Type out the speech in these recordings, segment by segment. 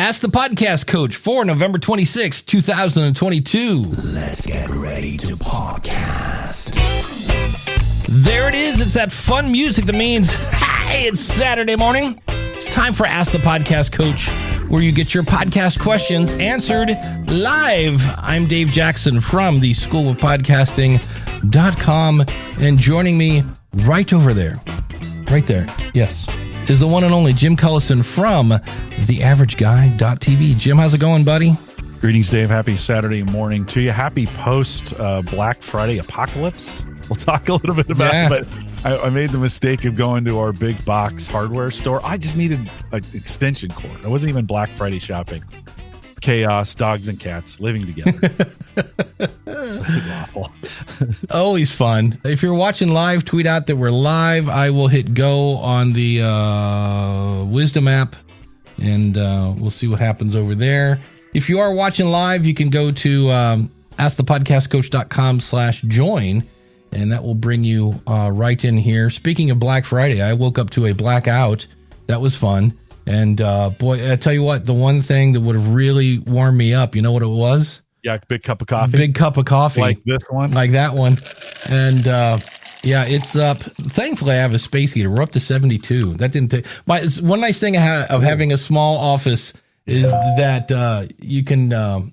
Ask the Podcast Coach for November 26, 2022. Let's get ready to podcast. There it is. It's that fun music that means, hey, it's Saturday morning. It's time for Ask the Podcast Coach, where you get your podcast questions answered live. I'm Dave Jackson from the School of Podcasting.com, and joining me right over there, yes, is the one and only Jim Cullison from theaverageguy.tv. Jim, how's it going, buddy? Greetings, Dave. Happy Saturday morning to you. Happy post Black Friday apocalypse. We'll talk a little bit about it, but I made the mistake of going to our big box hardware store. I just needed an extension cord. I wasn't even Black Friday shopping. Chaos, dogs and cats living together. Something awful. Always fun. If you're watching live, tweet out that we're live. I will hit go on the Wisdom app, and we'll see what happens over there. If you are watching live, you can go to askthepodcastcoach.com/join, and that will bring you right in here. Speaking of Black Friday, I woke up to a blackout. That was fun. And boy, I tell you what, the one thing that would have really warmed me up, you know what it was? Yeah, big cup of coffee. Big cup of coffee. Like this one? Like that one. And yeah, it's up. Thankfully, I have a space heater. We're up to 72. That didn't take... One nice thing of having a small office is that you can... and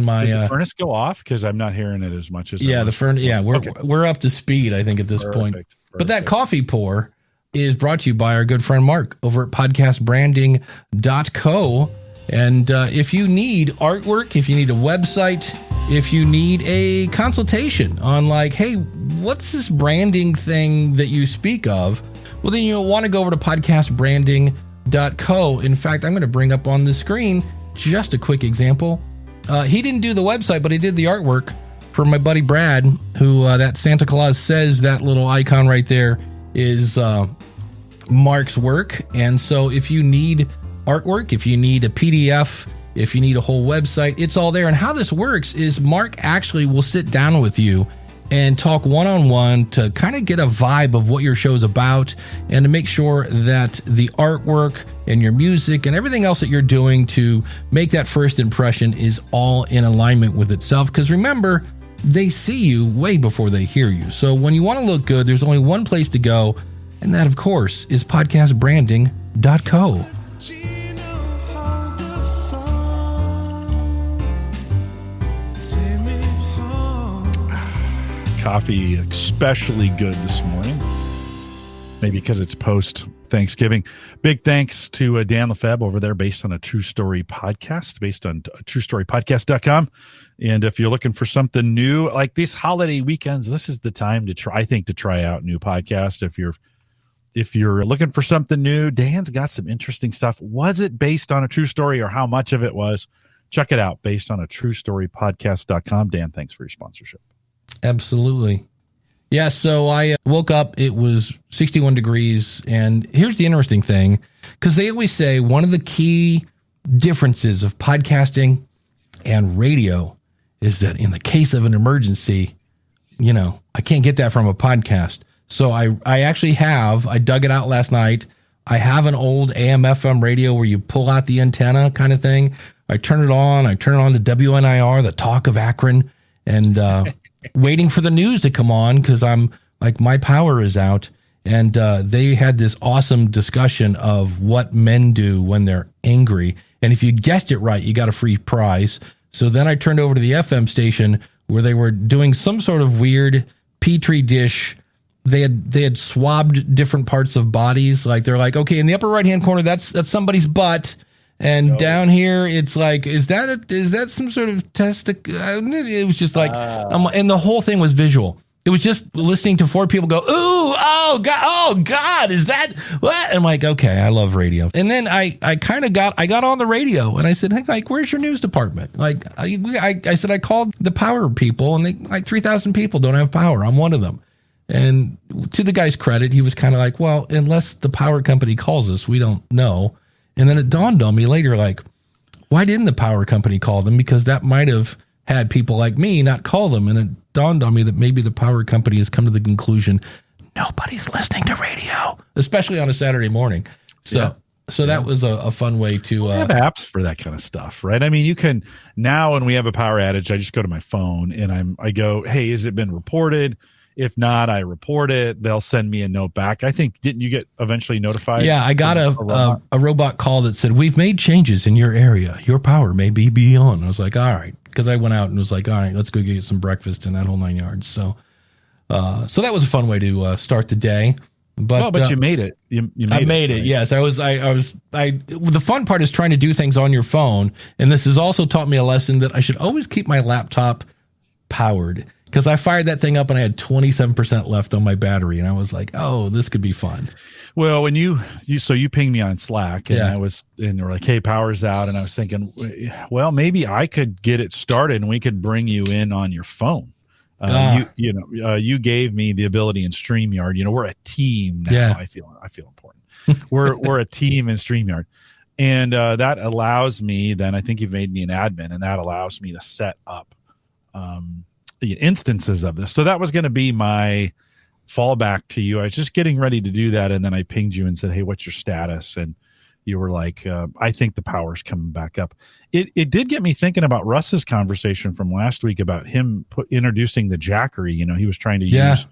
my... Did the furnace go off? Because I'm not hearing it as much as... Yeah, the furnace... Yeah, we're up to speed, I think, at this point. Perfect. But that coffee pour is brought to you by our good friend Mark over at podcastbranding.co. And if you need artwork, if you need a website, if you need a consultation on like, hey, what's this branding thing that you speak of? Well, then you'll want to go over to podcastbranding.co. In fact, I'm going to bring up on the screen just a quick example. He didn't do the website, but he did the artwork for my buddy Brad, who that Santa Claus says that little icon right there is Mark's work. And so if you need artwork, if you need a PDF, if you need a whole website, it's all there. And how this works is Mark actually will sit down with you and talk one-on-one to kind of get a vibe of what your show's about and to make sure that the artwork and your music and everything else that you're doing to make that first impression is all in alignment with itself. Because remember, they see you way before they hear you. So when you want to look good, there's only one place to go, and that, of course, is podcastbranding.co. Coffee especially good this morning. Maybe because it's post-Thanksgiving. Big thanks to Dan Lefebvre over there, based on a true story podcast, based on truestorypodcast.com. And if you're looking for something new, like these holiday weekends, this is the time to try out new podcasts. If you're looking for something new, Dan's got some interesting stuff. Was it based on a true story or how much of it was? Check it out, based on a truestorypodcast.com. Dan, thanks for your sponsorship. Absolutely. Yeah, so I woke up, it was 61 degrees, and here's the interesting thing, because they always say one of the key differences of podcasting and radio is that in the case of an emergency, I can't get that from a podcast. So I dug it out last night. I have an old AM/FM radio where you pull out the antenna kind of thing. I turn it on to WNIR, the Talk of Akron, and waiting for the news to come on because I'm like, my power is out. And they had this awesome discussion of what men do when they're angry. And if you guessed it right, you got a free prize. So then I turned over to the FM station where they were doing some sort of weird Petri dish. They had swabbed different parts of bodies. Like they're like, okay, in the upper right-hand corner, that's somebody's butt. And down here, it's like, is that some sort of it was just like, and the whole thing was visual. It was just listening to four people go, ooh, oh God, is that what? And I'm like, okay, I love radio. And then I got on the radio and I said, hey, like, where's your news department? Like, I said, I called the power people, and they like 3,000 people don't have power. I'm one of them. And to the guy's credit, he was kind of like, well, unless the power company calls us, we don't know. And then it dawned on me later, like, why didn't the power company call them? Because that might have had people like me not call them. And it dawned on me that maybe the power company has come to the conclusion, nobody's listening to radio, especially on a Saturday morning. So So that was a fun way to have apps for that kind of stuff, right? I mean, you can now when we have a power outage, I just go to my phone and I go, hey, has it been reported? If not, I report it. They'll send me a note back. I think, didn't you get eventually notified? Yeah, I got a robot call that said, we've made changes in your area. Your power may be beyond. I was like, all right. Because I went out and was like, all right, let's go get some breakfast and that whole 9 yards. So that was a fun way to start the day. But you made it. You made it. Right? Yes, I was. The fun part is trying to do things on your phone, and this has also taught me a lesson that I should always keep my laptop powered, because I fired that thing up and I had 27% left on my battery, and I was like, "Oh, this could be fun." Well, when you pinged me on Slack, and and you were like, "Hey, power's out," and I was thinking, well, maybe I could get it started, and we could bring you in on your phone. You gave me the ability in StreamYard. We're a team now. Yeah. I feel important. we're a team in StreamYard, and that allows me. Then I think you've made me an admin, and that allows me to set up the instances of this. So that was going to be my fallback to you. I was just getting ready to do that, and then I pinged you and said, "Hey, what's your status?" And you were like, I think the power's coming back up. It did get me thinking about Russ's conversation from last week about him introducing the jackery. He was trying to use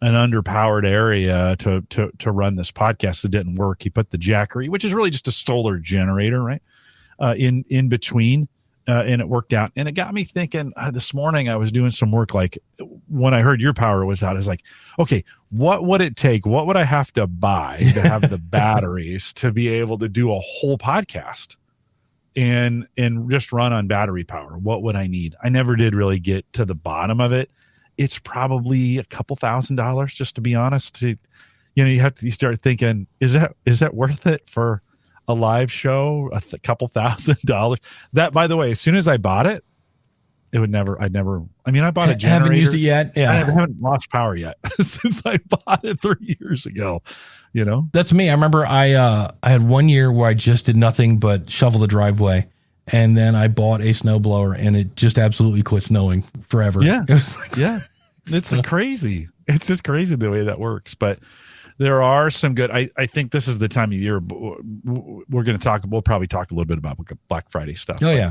an underpowered area to run this podcast. It didn't work. He put the jackery, which is really just a solar generator, right, in between, and it worked out. And it got me thinking this morning. I was doing some work. Like when I heard your power was out, I was like, okay, what would it take? What would I have to buy to have the batteries to be able to do a whole podcast and just run on battery power? What would I need? I never did really get to the bottom of it. It's probably a couple $1,000s, just to be honest. You start thinking, is that worth it for a live show? A couple $1,000. That, by the way, as soon as I bought it, I bought a generator. Haven't used it yet. Yeah. I haven't lost power yet since I bought it 3 years ago. That's me. I remember I had 1 year where I just did nothing but shovel the driveway, and then I bought a snowblower, and it just absolutely quit snowing forever. Yeah, it was like, it's crazy. It's just crazy the way that works. But there are some good. I think this is the time of year. We're going to talk. We'll probably talk a little bit about Black Friday stuff. Oh yeah.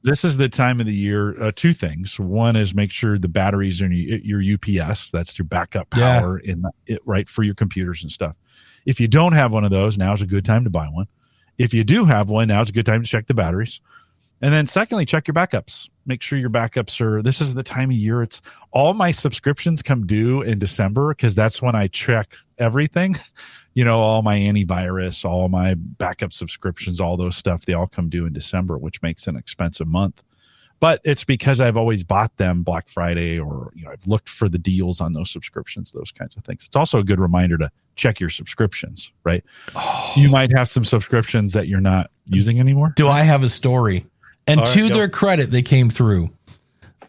This is the time of the year. Two things. One is make sure the batteries are in your UPS. That's your backup power right for your computers and stuff. If you don't have one of those, now's a good time to buy one. If you do have one, now's a good time to check the batteries. And then secondly, check your backups. Make sure your backups are, this is the time of year. It's all my subscriptions come due in December, because that's when I check everything. All my antivirus, all my backup subscriptions, all those stuff, they all come due in December, which makes an expensive month. But it's because I've always bought them Black Friday, or I've looked for the deals on those subscriptions, those kinds of things. It's also a good reminder to check your subscriptions, right? Oh. You might have some subscriptions that you're not using anymore. Do I have a story? And to their credit, they came through.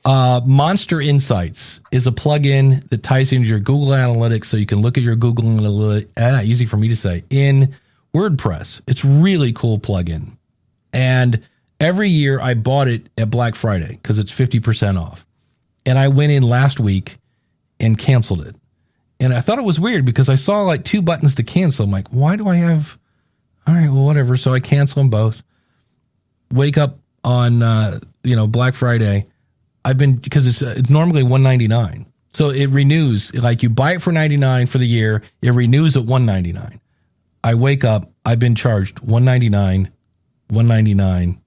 Monster Insights is a plugin that ties into your Google Analytics, so you can look at your Google Analytics, easy for me to say, in WordPress. It's really cool plugin. And every year I bought it at Black Friday because it's 50% off. And I went in last week and canceled it. And I thought it was weird because I saw like 2 buttons to cancel. I'm like, why do I have? All right, well, whatever. So I cancel them both. Wake up on Black Friday. Because it's normally $199, so it renews. Like you buy it for $99 for the year, it renews at $199. I wake up, I've been charged $199, $199,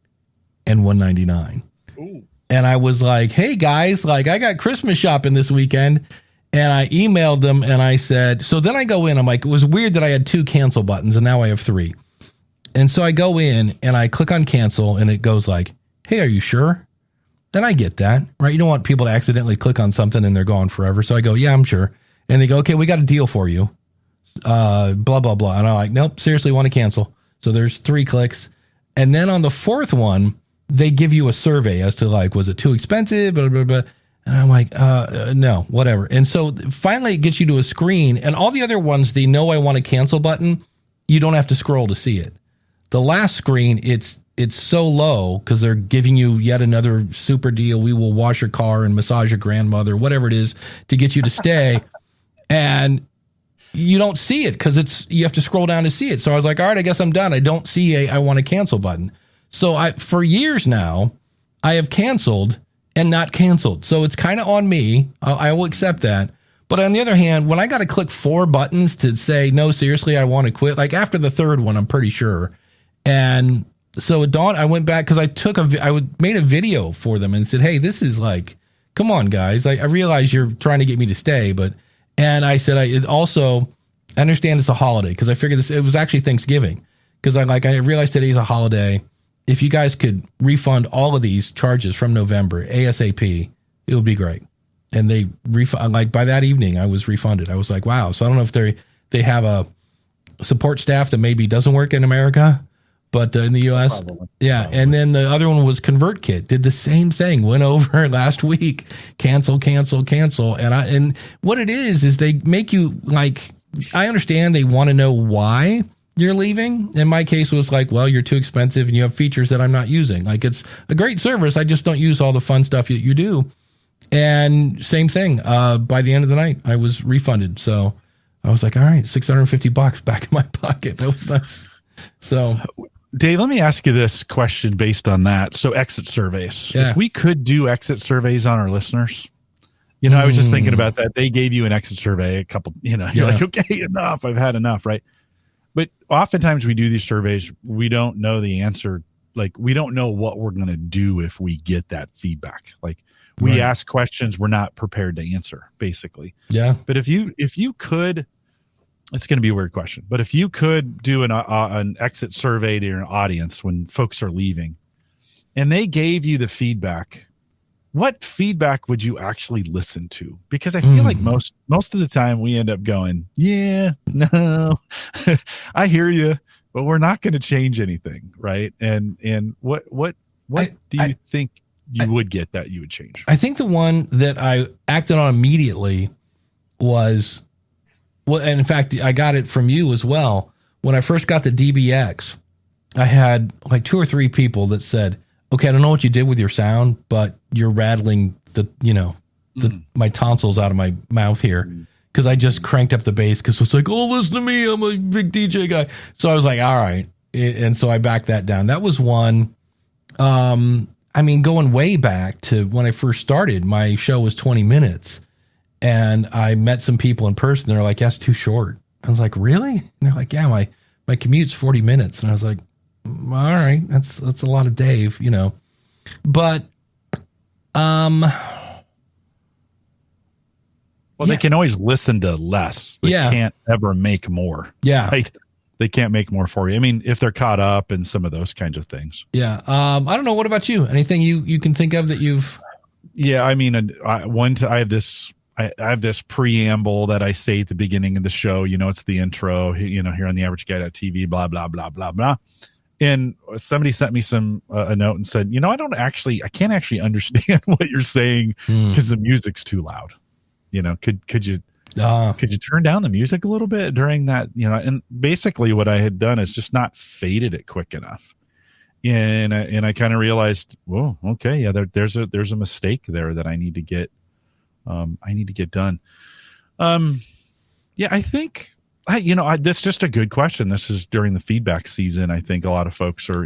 and $199. Ooh. And I was like, hey guys, like I got Christmas shopping this weekend, and I emailed them and I said, so then I go in, I'm like, it was weird that I had 2 cancel buttons and now I have 3. And so I go in and I click on cancel and it goes like, hey, are you sure? Then I get that, right? You don't want people to accidentally click on something and they're gone forever. So I go, yeah, I'm sure. And they go, okay, we got a deal for you. Blah, blah, blah. And I'm like, nope, seriously want to cancel. So there's 3 clicks. And then on the 4th one, they give you a survey as to like, was it too expensive? Blah, blah, blah. And I'm like, no, whatever. And so finally it gets you to a screen, and all the other ones, the no, I want to cancel button, you don't have to scroll to see it. The last screen, it's so low because they're giving you yet another super deal. We will wash your car and massage your grandmother, whatever it is, to get you to stay. And you don't see it because you have to scroll down to see it. So I was like, all right, I guess I'm done. I don't see I want to cancel button. So for years now, I have canceled and not canceled. So it's kind of on me. I will accept that. But on the other hand, when I got to click 4 buttons to say, no, seriously, I want to quit, like after the third one, I'm pretty sure. And so at dawn, I went back because I made a video for them and said, hey, this is like, come on, guys. I realize you're trying to get me to stay, and I said, I understand it's a holiday because I figured it was actually Thanksgiving because I realized today's a holiday. If you guys could refund all of these charges from November ASAP, it would be great. And they refund, by that evening, I was refunded. I was like, wow. So I don't know if they have a support staff that maybe doesn't work in America, but in the U.S. Probably. Yeah. Probably. And then the other one was ConvertKit. Did the same thing. Went over last week. Cancel. And what it is they make you I understand they want to know why you're leaving. In my case, it was like, well, you're too expensive and you have features that I'm not using. It's a great service. I just don't use all the fun stuff that you do. And same thing. By the end of the night, I was refunded. So I was like, all right, $650 back in my pocket. That was nice. So, Dave, let me ask you this question based on that. So, exit surveys. Yeah. If we could do exit surveys on our listeners, I was just thinking about that. They gave you an exit survey, a couple, you're like, okay, enough. I've had enough, right? But oftentimes we do these surveys, we don't know the answer. We don't know what we're going to do if we get that feedback. We ask questions we're not prepared to answer, basically. Yeah. But if you could, it's going to be a weird question, but if you could do an exit survey to your audience when folks are leaving and they gave you the feedback, what feedback would you actually listen to? Because I feel like most of the time we end up going, yeah, no, I hear you, but we're not going to change anything. Right. And what do you think you would get that you would change? I think the one that I acted on immediately was, and in fact, I got it from you as well. When I first got the DBX, I had 2 or 3 people that said, okay, I don't know what you did with your sound, but you're rattling my tonsils out of my mouth here because I just cranked up the bass because it's like, oh, listen to me, I'm a big DJ guy. So I was like, all right. And so I backed that down. That was one. Going way back to when I first started, my show was 20 minutes and I met some people in person. They're like, that's too short. I was like, really? And they're like, yeah, my commute's 40 minutes. And I was like, all right, that's a lot of Dave, but, they can always listen to less. They can't ever make more. Yeah. Right? They can't make more for you. If they're caught up and some of those kinds of things. Yeah. I don't know. What about you? Anything you can think of that you've? Yeah. I have this preamble that I say at the beginning of the show. It's the intro. Here on the Average Guy.tv. Blah blah blah blah blah. And somebody sent me a note and said, I can't actually understand what you're saying because the music's too loud. Could you turn down the music a little bit during that? And basically what I had done is just not faded it quick enough. And I kind of realized, whoa, okay, yeah, there's a mistake there that I need to get done. Yeah, I think. That's just a good question. This is during the feedback season. I think a lot of folks are,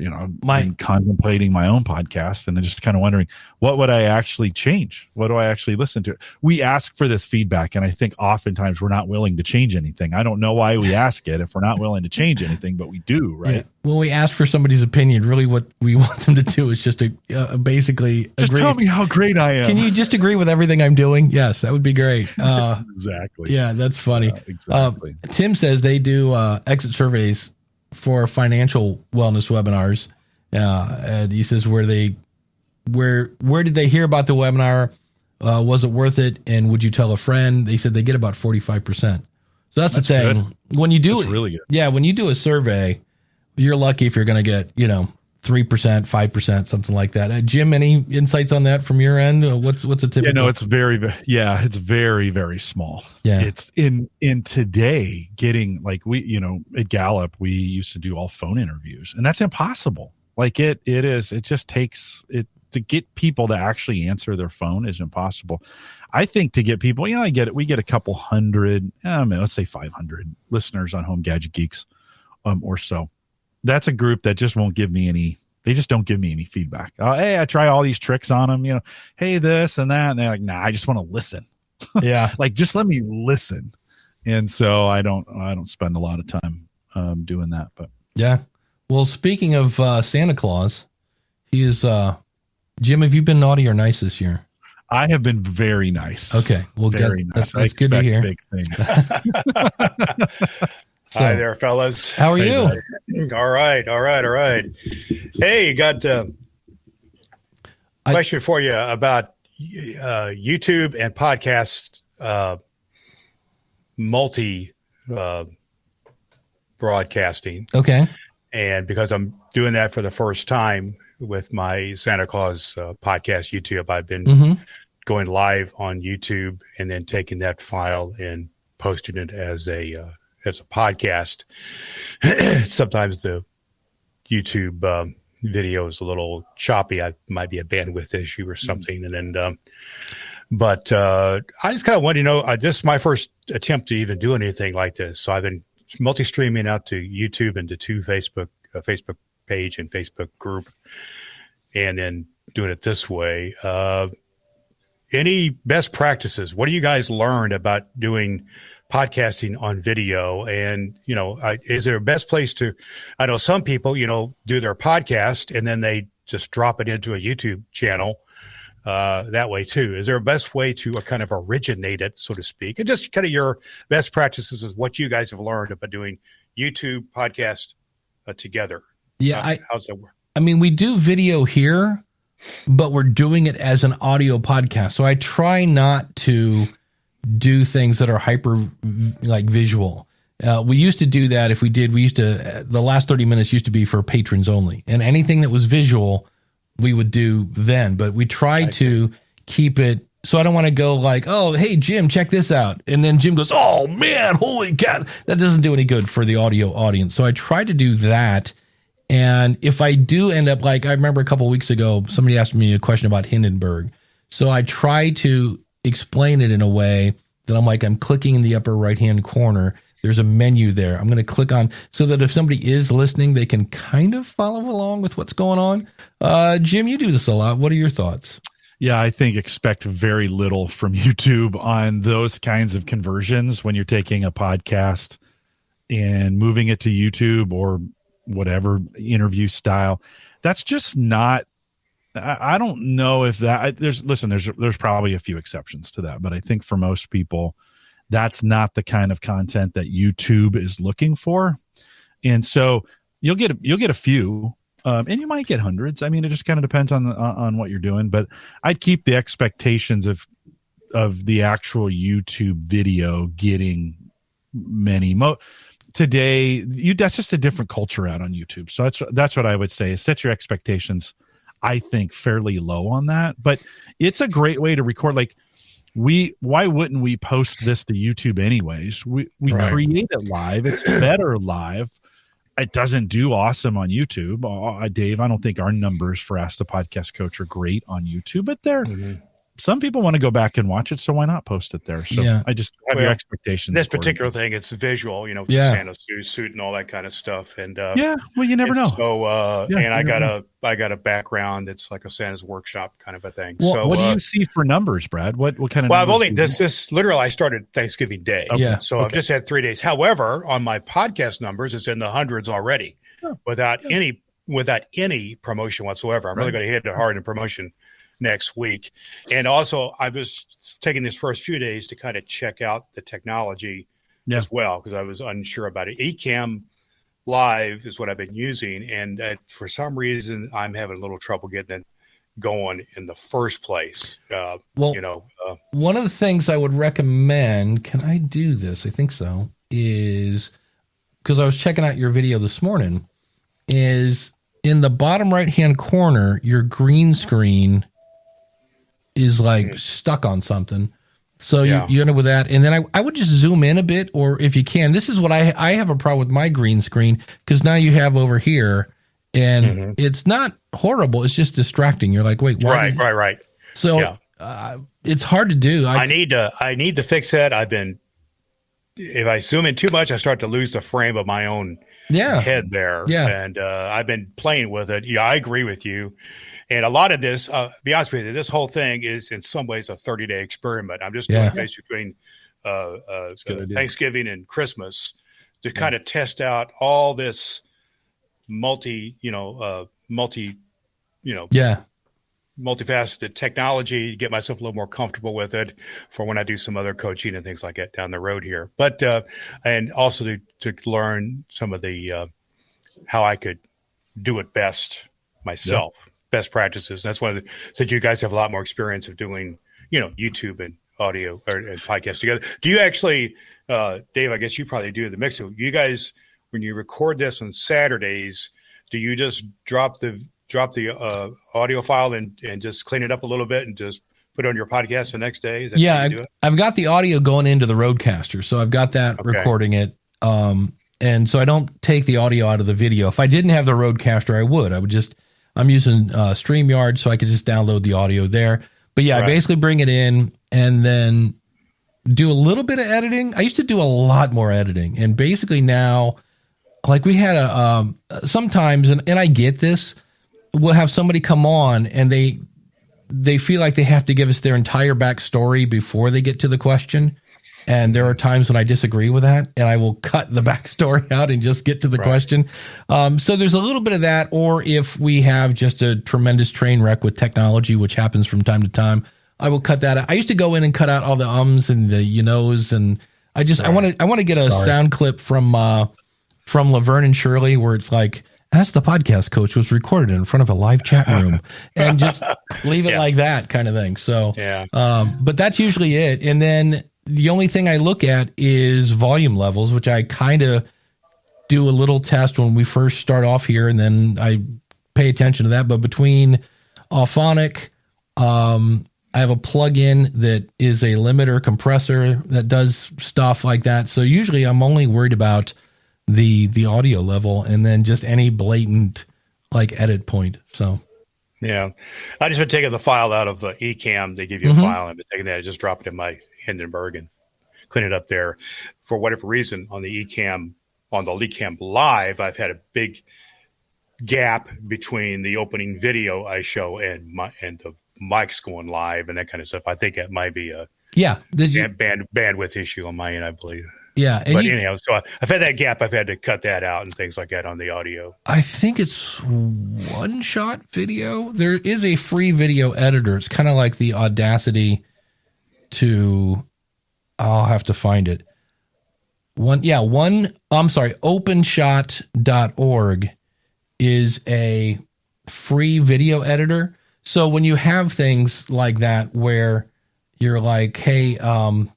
contemplating my own podcast and they're just kind of wondering, what would I actually change? What do I actually listen to? We ask for this feedback, and I think oftentimes we're not willing to change anything. I don't know why we ask it if we're not willing to change anything, but we do, right? Yeah. When we ask for somebody's opinion, really what we want them to do is just to basically just agree. Tell me how great I am. Can you just agree with everything I'm doing? Yes, that would be great. Exactly. Yeah, that's funny. Exactly. Tim says they do exit surveys for financial wellness webinars. And he says where did they hear about the webinar? Was it worth it? And would you tell a friend? They said they get about 45%. So that's the thing. Good. When you do it, really good. Yeah, when you do a survey, you're lucky if you're going to get 3%, 5%, something like that. Jim, any insights on that from your end? What's a typical? Yeah, no, it's very, very small. Yeah, it's in today getting at Gallup we used to do all phone interviews, and that's impossible. It is. It just takes to get people to actually answer their phone is impossible. I think to get people, I get it. We get a couple hundred, let's say 500 listeners on Home Gadget Geeks or so. That's a group that just won't give me any. They just don't give me any feedback. Hey, I try all these tricks on them, hey, this and that. And they're like, nah, I just want to listen. Yeah. Like, just let me listen. And so I don't spend a lot of time doing that. But yeah. Well, speaking of Santa Claus, he is, Jim, have you been naughty or nice this year? I have been very nice. Okay. Well, very nice. That's good to hear. Big things. So, hi there, fellas. How are you? All right. Hey, got a question for you about YouTube and podcast multi broadcasting. Okay. And because I'm doing that for the first time with my Santa Claus podcast YouTube, I've been going live on YouTube and then taking that file and posting it as a podcast. Sometimes the YouTube video is a little choppy. I might be a bandwidth issue or something. And then, but I just kind of want to know, this is my first attempt to even do anything like this. So I've been multi-streaming out to YouTube and to two Facebook page and Facebook group, and then doing it this way. Any best practices? What do you guys learned about doing podcasting on video? And, is there a best place to, I know some people, do their podcast and then they just drop it into a YouTube channel that way too. Is there a best way to kind of originate it, so to speak? And just kind of your best practices is what you guys have learned about doing YouTube podcast together. Yeah. How's that work? I mean, we do video here, but we're doing it as an audio podcast. So I try not to do things that are hyper visual. We used to do that. The last 30 minutes used to be for patrons only, and anything that was visual, we would do then, but we tried to keep it. So I don't want to go like, oh, hey, Jim, check this out. And then Jim goes, oh man, holy cat. That doesn't do any good for the audio audience. So I tried to do that. And if I do end up, like, I remember a couple of weeks ago, somebody asked me a question about Hindenburg. So I try to explain it in a way that I'm clicking in the upper right-hand corner. There's a menu there. I'm going to click on so that if somebody is listening, they can kind of follow along with what's going on. Jim, you do this a lot. What are your thoughts? Yeah, I think expect very little from YouTube on those kinds of conversions when you're taking a podcast and moving it to YouTube or whatever interview style. That's just not, I don't know if that, there's probably a few exceptions to that, but I think for most people, that's not the kind of content that YouTube is looking for. And so you'll get a few, and you might get hundreds. I mean, it just kind of depends on what you're doing, but I'd keep the expectations of the actual YouTube video getting many today. That's just a different culture out on YouTube. So that's what I would say is set your expectations, I think, fairly low on that, but it's a great way to record. Like why wouldn't we post this to YouTube anyways? We right. Create it live. It's better live. It doesn't do awesome on YouTube. Dave, I don't think our numbers for Ask the Podcast Coach are great on YouTube, but they're some people want to go back and watch it, so why not post it there? So I just have your expectations. This particular thing, it's visual, Santa suit and all that kind of stuff. And you never know. So and I got a background that's like a Santa's workshop kind of a thing. Well, so what do you see for numbers, Brad? What kind of? Well, I've only this literally I started Thanksgiving Day. Okay. So I've just had 3 days. However, on my podcast numbers, it's in the hundreds already without any promotion whatsoever. I'm really going to hit it hard in promotion next week. And also I was taking these first few days to kind of check out the technology as well, because I was unsure about it. Ecamm Live is what I've been using, and for some reason I'm having a little trouble getting it going in the first place. One of the things I would recommend, can I do this? I think so, is because I was checking out your video this morning, is in the bottom right-hand corner, your green screen is stuck on something. So you end up with that. And then I would just zoom in a bit, or if you can, this is what I have a problem with my green screen, because now you have over here, and it's not horrible. It's just distracting. You're like, wait, why? Right. So it's hard to do. I need to fix that. If I zoom in too much, I start to lose the frame of my own head there. Yeah. And I've been playing with it. Yeah, I agree with you. And a lot of this, be honest with you, this whole thing is in some ways a 30-day experiment. I'm just doing basically between Thanksgiving and Christmas to kind of test out all this multifaceted technology, get myself a little more comfortable with it for when I do some other coaching and things like that down the road here. But and also to learn some of the how I could do it best myself, best practices. That's one of the, since you guys have a lot more experience of doing, YouTube and audio and podcasts together. Do you actually, Dave? I guess you probably do the mix. You guys, when you record this on Saturdays, do you just drop the audio file and just clean it up a little bit and just put it on your podcast the next day? Is that how you do it? I've got the audio going into the Roadcaster, so I've got that recording it. And so I don't take the audio out of the video. If I didn't have the Roadcaster, I would. I'm using StreamYard, so I could just download the audio there. But I basically bring it in and then do a little bit of editing. I used to do a lot more editing, and basically now, like we had sometimes, and I get this, we'll have somebody come on and they feel like they have to give us their entire backstory before they get to the question. And there are times when I disagree with that, and I will cut the backstory out and just get to the question. So there's a little bit of that. Or if we have just a tremendous train wreck with technology, which happens from time to time, I will cut that out. I used to go in and cut out all the ums and the knows, and I want to get a sound clip from Laverne and Shirley where it's like, Ask the Podcast Coach was recorded in front of a live chat room, and just leave it like that kind of thing. So, but that's usually it. And then the only thing I look at is volume levels, which I kind of do a little test when we first start off here, and then I pay attention to that. But between Auphonic, I have a plugin that is a limiter compressor that does stuff like that. So usually I'm only worried about the audio level, and then just any blatant like edit point. So I just been taking the file out of Ecamm. They give you a file, and I've been taking that and just drop it in my Hindenburg and clean it up there. For whatever reason, on the Ecamm Live, I've had a big gap between the opening video I show and the mics going live and that kind of stuff. I think that might be a bandwidth issue on my end, I believe. Yeah. But anyhow, so I've had that gap. I've had to cut that out and things like that on the audio. I think it's One Shot Video. There is a free video editor. It's kind of like the Audacity I'll have to find it. OpenShot.org is a free video editor. So when you have things like that where you're like, hey, I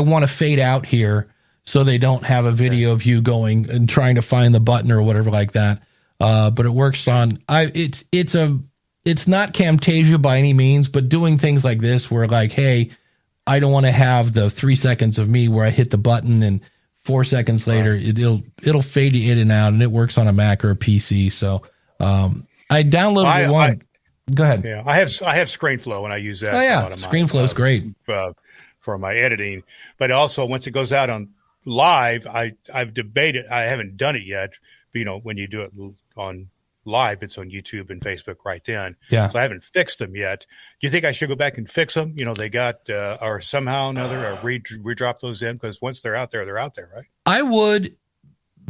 want to fade out here so they don't have a video of you going and trying to find the button or whatever like that. But it works on it's not Camtasia by any means, but doing things like this where like, hey, I don't want to have the 3 seconds of me where I hit the button and 4 seconds later it'll fade in and out, and it works on a Mac or a PC. So I downloaded one. Go ahead. Yeah, I have ScreenFlow, and I use that. Oh yeah, ScreenFlow is great for my editing. But also, once it goes out on live, I've debated. I haven't done it yet. But, when you do it on live, it's on YouTube and Facebook right then. Yeah. So I haven't fixed them yet. Do you think I should go back and fix them? They got or somehow or another redrop those in, because once they're out there, right? I would.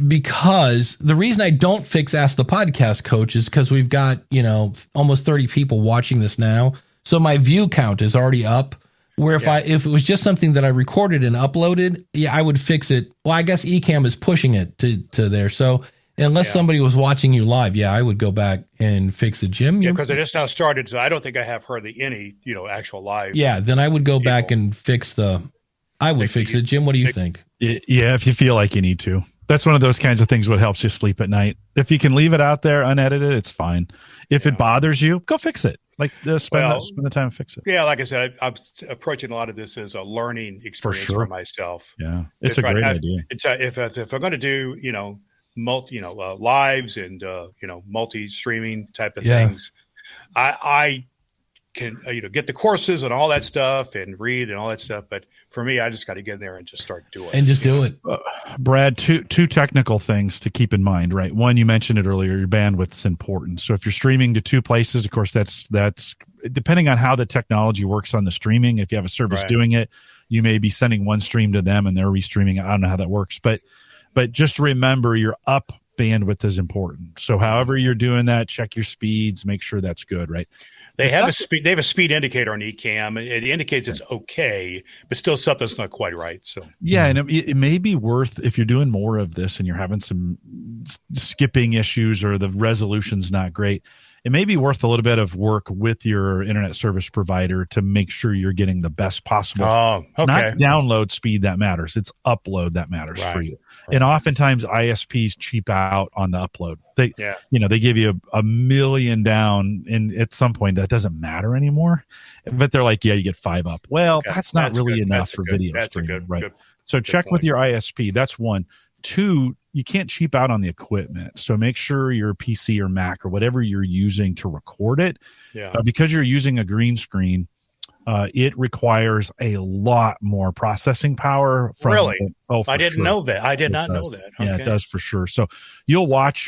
Because the reason I don't fix Ask the Podcast Coach is because we've got, almost 30 people watching this now. So my view count is already up. Where if it was just something that I recorded and uploaded, I would fix it. Well, I guess Ecamm is pushing it to there. So unless somebody was watching you live, I would go back and fix it. Jim? Yeah, because I just now started, so I don't think I have hardly any, actual live. Yeah, then I would go back and fix it. Jim, what do you think? Yeah, if you feel like you need to. That's one of those kinds of things what helps you sleep at night. If you can leave it out there unedited, it's fine. If it bothers you, go fix it. Like spend the time to fix it. Yeah, like I said, I'm approaching a lot of this as a learning experience for myself. Yeah, it's a great idea. If I'm going to do, lives and multi-streaming type of things. I can get the courses and all that stuff and read and all that stuff, but for me, I just got to get in there and just start doing it. And just do it. Brad, two technical things to keep in mind, right? One, you mentioned it earlier, your bandwidth's important. So if you're streaming to two places, of course, that's depending on how the technology works on the streaming. If you have a service doing it, you may be sending one stream to them and they're restreaming. I don't know how that works, but just remember your up bandwidth is important. So however you're doing that, check your speeds, make sure that's good, right? They have a speed indicator on Ecamm. It indicates it's okay, but still something's not quite right. So yeah, and it may be worth, if you're doing more of this and you're having some skipping issues or the resolution's not great, it may be worth a little bit of work with your internet service provider to make sure you're getting the best possible. It's not download speed that matters. It's upload that matters for you. Right. And oftentimes ISPs cheap out on the upload. They give you a million down, and at some point that doesn't matter anymore. But they're like, you get 5 up. Well, that's not really enough for video streaming, right? So check with your ISP. That's one. 2, you can't cheap out on the equipment. So make sure your PC or Mac or whatever you're using to record it, because you're using a green screen, it requires a lot more processing power. I didn't know that. I did not know that. Okay. Yeah, it does for sure. So you'll watch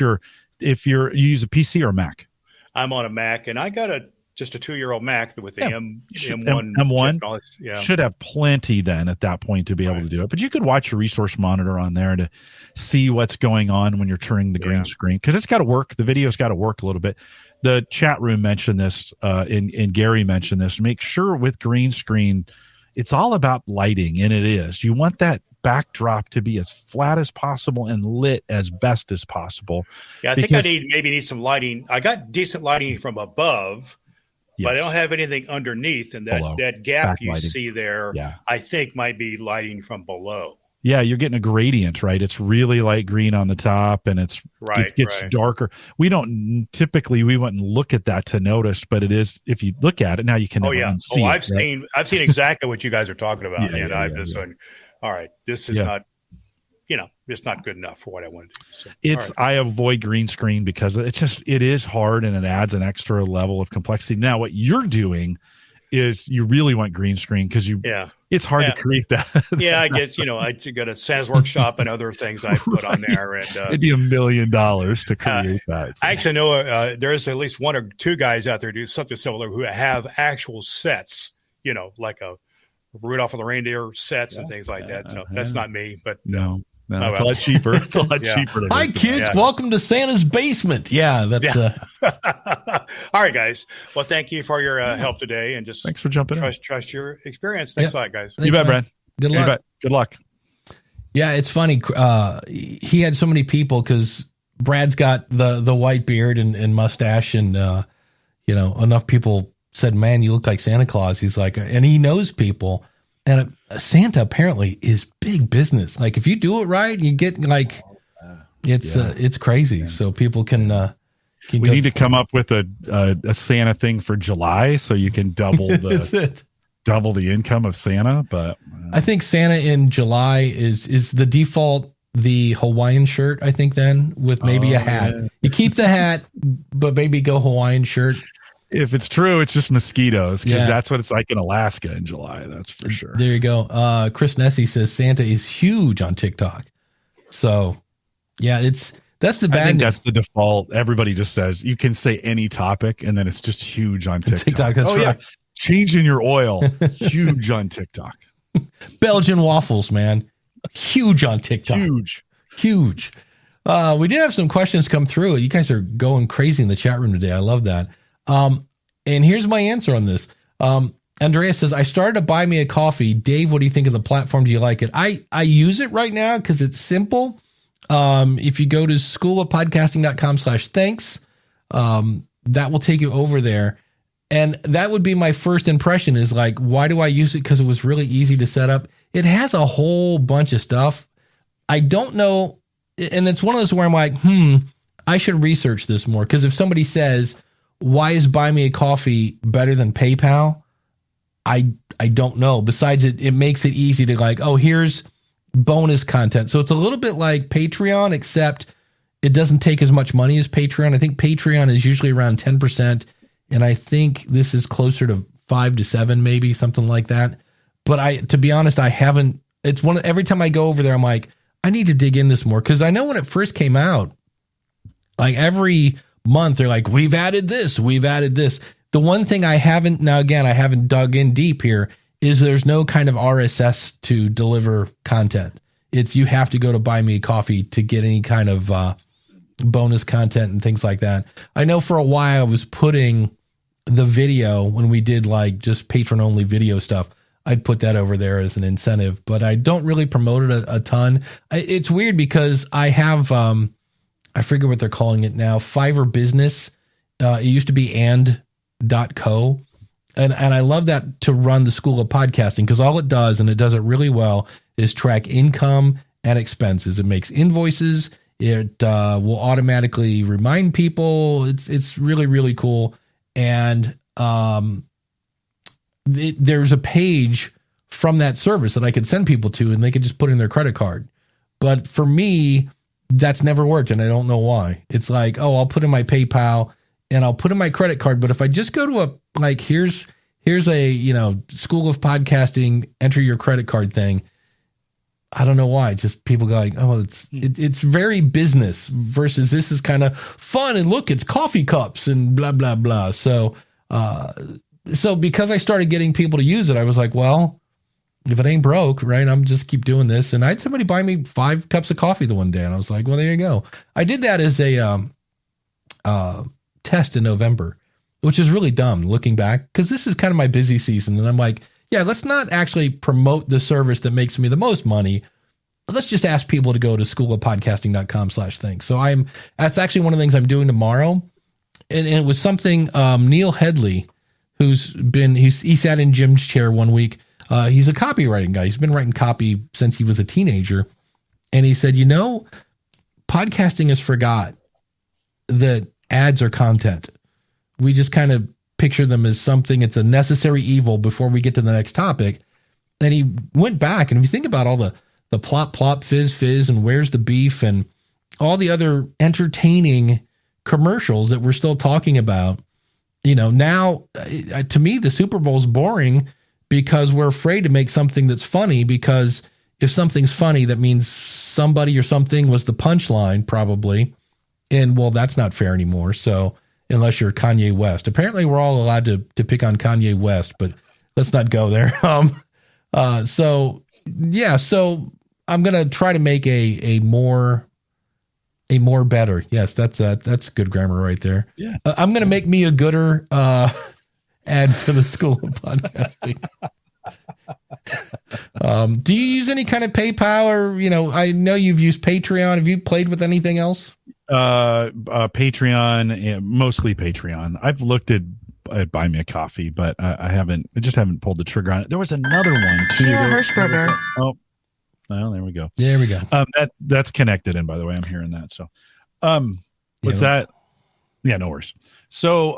if you use a PC or Mac. I'm on a Mac, and I got just a 2-year-old Mac with the M1. M1 should have plenty then at that point to be able to do it. But you could watch your resource monitor on there to see what's going on when you're turning the green screen, because it's got to work. The video's got to work a little bit. The chat room mentioned this, and Gary mentioned this. Make sure with green screen, it's all about lighting, and it is. You want that backdrop to be as flat as possible and lit as best as possible. Yeah, I think I need some lighting. I got decent lighting from above. But I don't have anything underneath, and that gap you see there, I think might be lighting from below. Yeah, you're getting a gradient, right? It's really light green on the top, and it gets darker. We wouldn't look at that to notice, but it is, if you look at it now, you can see I've seen exactly what you guys are talking about, and I'm just saying, all right, this is not. It's not good enough for what I want to do. So, I avoid green screen because it is hard and it adds an extra level of complexity. Now, what you're doing is you really want green screen because it's hard to create that. I guess, I got a Sans Workshop and other things I put on there. And it'd be $1 million to create that. I actually know there's at least 1 or 2 guys out there who do something similar who have actual sets, like a Rudolph and the Reindeer sets and things like that. So that's not me, but no. No, it's a lot cheaper. It's a lot cheaper. Hi, kids. Welcome to Santa's basement. That's all right, guys. Well, thank you for your help today, and just thanks for jumping in. Trust your experience. Thanks a lot, guys. You bet, Brad. Good luck. Good luck. Yeah, it's funny. He had so many people because Brad's got the white beard and mustache, and enough people said, "Man, you look like Santa Claus." He's like, and he knows people. And Santa apparently is big business. Like if you do it right, you get it's crazy. Yeah. So people can we need to come up with a Santa thing for July so you can double double the income of Santa. But I think Santa in July is the default, the Hawaiian shirt. I think then with maybe a hat. Yeah. You keep the hat, but maybe go Hawaiian shirt. If it's true, it's just mosquitoes because that's what it's like in Alaska in July. That's for sure. There you go. Chris Nessie says Santa is huge on TikTok. So, that's the bad. I think that's the default. Everybody just says you can say any topic, and then it's just huge on TikTok. That's right. Yeah. Changing your oil, huge on TikTok. Belgian waffles, man, huge on TikTok. Huge. We did have some questions come through. You guys are going crazy in the chat room today. I love that. And here's my answer on this. Andrea says, I started to buy me a coffee. Dave, what do you think of the platform? Do you like it? I use it right now because it's simple. If you go to schoolofpodcasting.com/thanks, that will take you over there. And that would be my first impression is like, why do I use it? Because it was really easy to set up. It has a whole bunch of stuff. I don't know. And it's one of those where I'm like, I should research this more. Because if somebody says, why is Buy Me a Coffee better than PayPal? I don't know. Besides, it makes it easy to like, here's bonus content. So it's a little bit like Patreon, except it doesn't take as much money as Patreon. I think Patreon is usually around 10%. And I think this is closer to 5 to 7, maybe something like that. But to be honest, I haven't, every time I go over there, I'm like, I need to dig in this more. Cause I know when it first came out, like every month they're like, we've added this. The one thing I haven't dug in deep here is there's no kind of RSS to deliver content. You have to go to Buy Me a Coffee to get any kind of bonus content and things like that. I know for a while I was putting the video when we did like just patron only video stuff. I'd put that over there as an incentive, but I don't really promote it a ton. It's weird because I have, I forget what they're calling it now, Fiverr Business. It used to be and.co. And I love that to run the School of Podcasting because all it does, and it does it really well, is track income and expenses. It makes invoices. It will automatically remind people. It's really, really cool. And there's a page from that service that I could send people to, and they could just put in their credit card. But for me, that's never worked, and I don't know why. It's like, oh, I'll put in my PayPal and I'll put in my credit card. But if I just go to here's a, School of Podcasting, enter your credit card thing. I don't know why. Just people go like, oh, it's very business versus this is kind of fun. And look, it's coffee cups and blah, blah, blah. So because I started getting people to use it, I was like, well, if it ain't broke, right, I'm just keep doing this. And I had somebody buy me 5 cups of coffee the one day. And I was like, well, there you go. I did that as a test in November, which is really dumb looking back because this is kind of my busy season. And I'm like, yeah, let's not actually promote the service that makes me the most money. Let's just ask people to go to schoolofpodcasting.com/thing. So that's actually one of the things I'm doing tomorrow. And it was something, Neil Headley, he sat in Jim's chair one week. He's a copywriting guy. He's been writing copy since he was a teenager. And he said, podcasting has forgot that ads are content. We just kind of picture them as something, it's a necessary evil before we get to the next topic. And he went back, and if you think about all the plop, plop, fizz, fizz, and where's the beef, and all the other entertaining commercials that we're still talking about, now to me, the Super Bowl's boring because we're afraid to make something that's funny, because if something's funny, that means somebody or something was the punchline probably. And well, that's not fair anymore. So unless you're Kanye West, apparently we're all allowed to pick on Kanye West, but let's not go there. So I'm going to try to make a more better. Yes, that's good grammar right there. Yeah. I'm going to make me a gooder ad for the School of Podcasting. Do you use any kind of PayPal or, I know you've used Patreon. Have you played with anything else? Patreon, mostly Patreon. I've looked at Buy Me a Coffee, but I just haven't pulled the trigger on it. There was another one too. Yeah, Hirschberger. Oh, well, there we go. There we go. That's connected. And by the way, I'm hearing that. So, with that, yeah, no worries. So,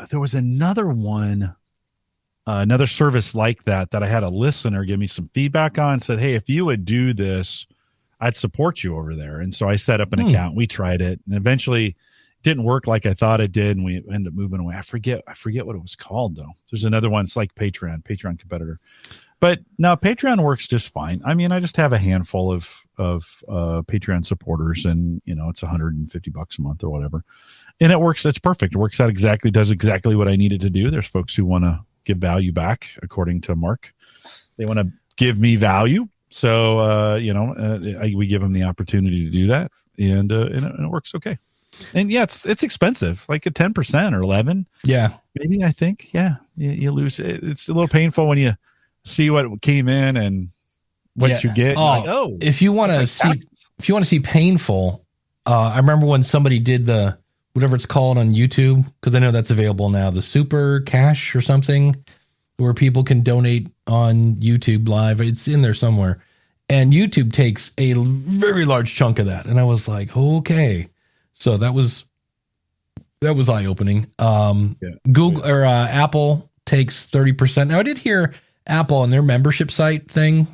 there was another one, another service like that I had a listener give me some feedback on, said, hey, if you would do this, I'd support you over there. And so I set up an account. We tried it, and eventually it didn't work like I thought it did. And we ended up moving away. I forget what it was called though. There's another one. It's like Patreon competitor, but now Patreon works just fine. I mean, I just have a handful of Patreon supporters, and it's $150 a month or whatever. And it works. It's perfect. It works out does exactly what I needed to do. There's folks who want to give value back, according to Mark. They want to give me value. So, we give them the opportunity to do that, and it works okay. And yeah, it's expensive, like at 10% or 11. Yeah, maybe, I think. Yeah, you lose. It's a little painful when you see what came in and what you get. If you want to see painful, I remember when somebody did the whatever it's called on YouTube, because I know that's available now, the Super Cash or something, where people can donate on YouTube Live. It's in there somewhere. And YouTube takes a very large chunk of that. And I was like, okay. So that was eye-opening. Google or Apple takes 30%. Now, I did hear Apple on their membership site thing.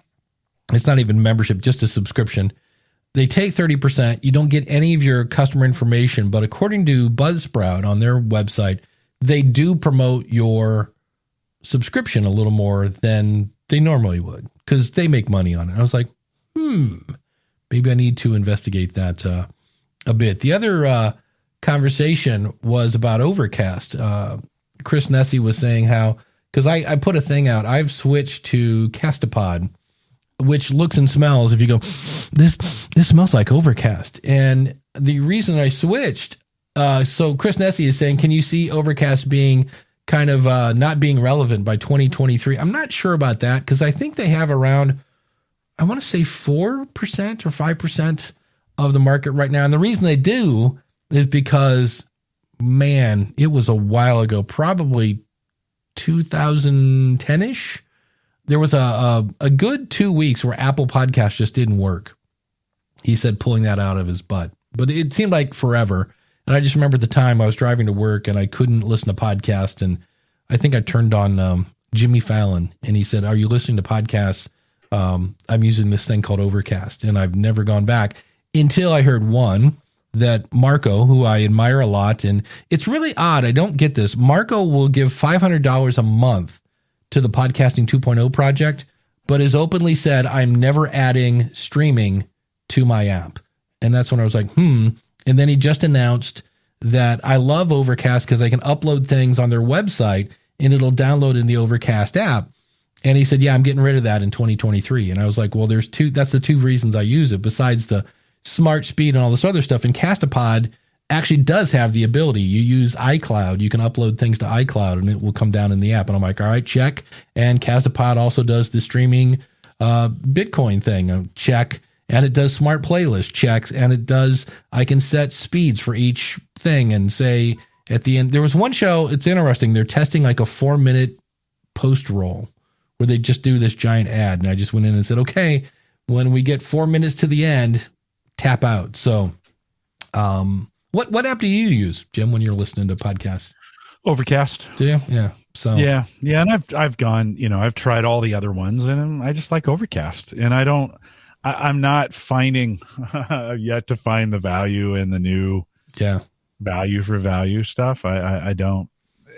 It's not even membership, just a subscription. they take 30%. You don't get any of your customer information, but according to Buzzsprout on their website, they do promote your subscription a little more than they normally would because they make money on it. I was like, maybe I need to investigate that a bit. The other conversation was about Overcast. Chris Nessie was saying how, because I put a thing out, I've switched to Castapod, which looks and smells, if you go, this smells like Overcast. And the reason I switched, so Chris Nessie is saying, can you see Overcast being kind of not being relevant by 2023? I'm not sure about that because I think they have around, I want to say 4% or 5% of the market right now. And the reason they do is because, man, it was a while ago, probably 2010-ish. There was a good 2 weeks where Apple Podcasts just didn't work. He said pulling that out of his butt. But it seemed like forever. And I just remember the time I was driving to work and I couldn't listen to podcasts. And I think I turned on Jimmy Fallon and he said, are you listening to podcasts? I'm using this thing called Overcast. And I've never gone back until I heard one that Marco, who I admire a lot. And it's really odd. I don't get this. Marco will give $500 a month to the Podcasting 2.0 project, but has openly said, I'm never adding streaming to my app. And that's when I was like, And then he just announced that I love Overcast because I can upload things on their website and it'll download in the Overcast app. And he said, yeah, I'm getting rid of that in 2023. And I was like, well, that's the two reasons I use it besides the smart speed and all this other stuff. And Castapod actually does have the ability. You use iCloud. You can upload things to iCloud and it will come down in the app. And I'm like, all right, check. And Castapod also does the streaming Bitcoin thing. Check. And it does smart playlist checks. And it does, I can set speeds for each thing and say at the end, there was one show, it's interesting. They're testing like a 4-minute post roll where they just do this giant ad. And I just went in and said, okay, when we get 4 minutes to the end, tap out. So, what app do you use, Jim, when you're listening to podcasts? Overcast. Do you? Yeah. So yeah. And I've gone, I've tried all the other ones and I just like Overcast. And I'm not finding yet to find the value in the new value for value stuff. I don't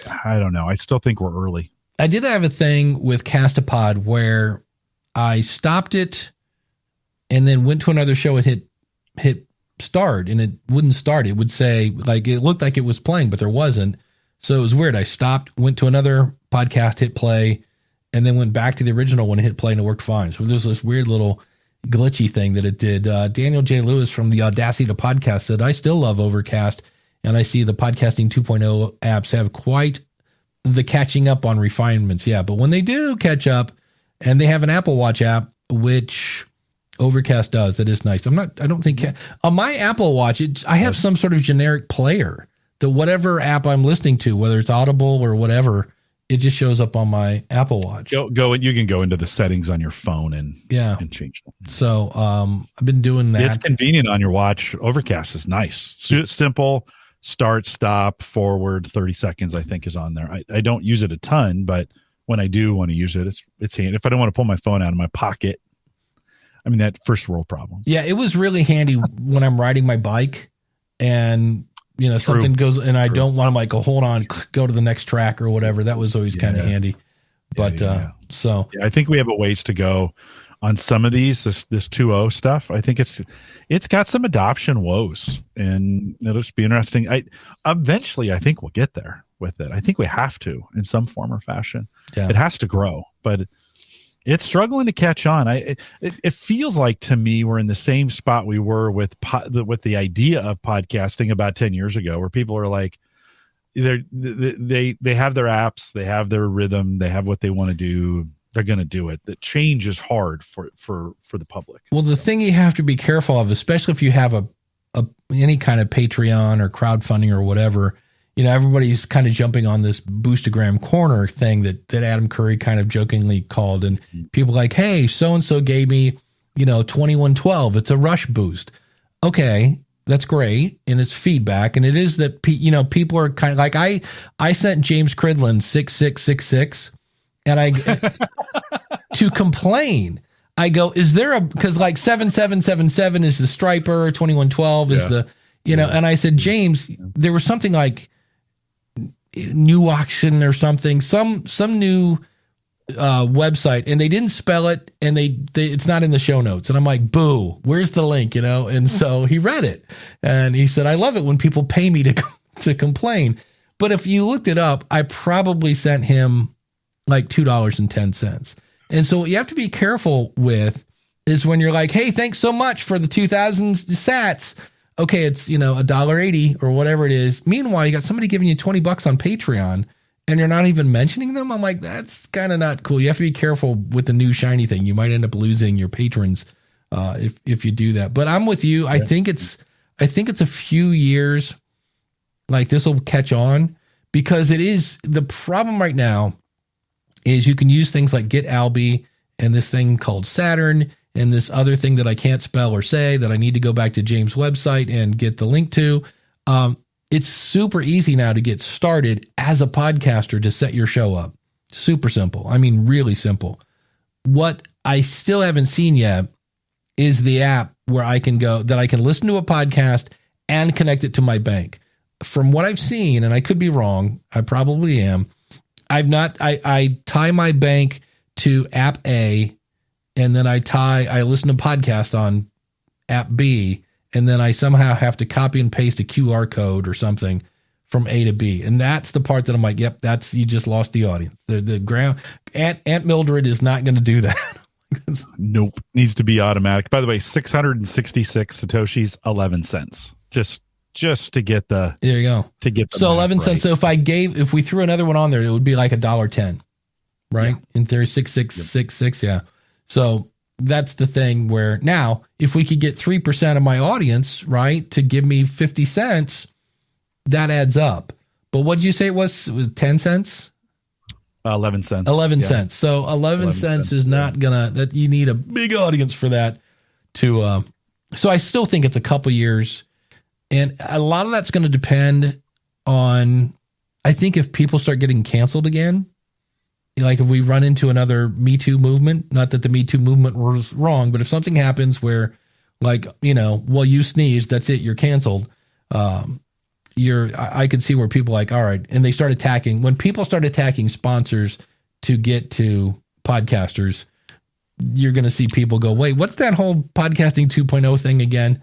know. I still think we're early. I did have a thing with Castapod where I stopped it and then went to another show and hit start and it wouldn't start. It would say like, it looked like it was playing, but there wasn't. So it was weird. I stopped, went to another podcast, hit play, and then went back to the original one and hit play and it worked fine. So there's this weird little glitchy thing that it did. Daniel J. Lewis from the Audacity to Podcast said, I still love Overcast and I see the Podcasting 2.0 apps have quite the catching up on refinements. Yeah. But when they do catch up and they have an Apple Watch app, which Overcast does, that is nice. I don't think on my Apple Watch, I have some sort of generic player that whatever app I'm listening to, whether it's Audible or whatever, it just shows up on my Apple Watch. Go. You can go into the settings on your phone and change them. So I've been doing that. It's convenient on your watch. Overcast is nice. Simple. Start, stop, forward, 30 seconds, I think is on there. I don't use it a ton, but when I do want to use it, it's handy. If I don't want to pull my phone out of my pocket, I mean, that first world problems. Yeah, it was really handy when I'm riding my bike and, something goes and I don't want to like, hold on, go to the next track or whatever. That was always kind of handy. But so I think we have a ways to go on some of these, this 2.0 stuff. I think it's got some adoption woes and it'll just be interesting. Eventually I think we'll get there with it. I think we have to in some form or fashion. Yeah. It has to grow, but it's struggling to catch on. It feels like to me we're in the same spot we were with the idea of podcasting about 10 years ago, where people are like, they have their apps, they have their rhythm, they have what they want to do. They're going to do it. That change is hard for the public. Well, the thing you have to be careful of, especially if you have any kind of Patreon or crowdfunding or whatever, everybody's kind of jumping on this Boostagram corner thing that Adam Curry kind of jokingly called. And people like, hey, so-and-so gave me, 2112. It's a rush boost. Okay, that's great. And it's feedback. And it is that, people are kind of like, I sent James Cridland 6666 and to complain. I go, is there because like 7777 is the striper, 2112 is the, and I said, James, there was something like new auction or something, some new website, and they didn't spell it, and they it's not in the show notes, and I'm like, boo, where's the link? And so he read it, and he said, I love it when people pay me to complain. But if you looked it up, I probably sent him like $2.10. And so what you have to be careful with is when you're like, hey, thanks so much for the 2,000 sats. Okay, it's, $1.80 or whatever it is. Meanwhile, you got somebody giving you $20 on Patreon and you're not even mentioning them. I'm like, that's kind of not cool. You have to be careful with the new shiny thing. You might end up losing your patrons if you do that. But I'm with you. Yeah. I think it's a few years like this will catch on, because it is the problem right now is you can use things like Get Alby and this thing called Saturn and this other thing that I can't spell or say that I need to go back to James' website and get the link to. It's super easy now to get started as a podcaster to set your show up. Super simple. I mean, really simple. What I still haven't seen yet is the app where I can go, that I can listen to a podcast and connect it to my bank. From what I've seen, and I could be wrong, I probably am, I tie my bank to app A, and then I listen to podcasts on app B, and then I somehow have to copy and paste a QR code or something from A to B. And that's the part that I'm like, yep, you just lost the audience. Aunt Mildred is not going to do that. Nope. Needs to be automatic. By the way, 666 Satoshis, 11 cents. Just to get the, there you go. To get the so 11 cents. So if we threw another one on there, it would be like $1.10, right? Yeah. In theory, 6666. Yeah. So that's the thing where now, if we could get 3% of my audience, right, to give me 50 cents, that adds up. But what did you say it was 10 cents? 11 cents. 11 cents. So 11 cents is not that you need a big audience for that to, so I still think it's a couple years. And a lot of that's going to depend on, I think, if people start getting canceled again, like if we run into another Me Too movement, not that the Me Too movement was wrong, but if something happens where, like, well, you sneezed, that's it, you're canceled. I could see where people are like, all right. And they start attacking, when people start attacking sponsors to get to podcasters, you're going to see people go, wait, what's that whole podcasting 2.0 thing again?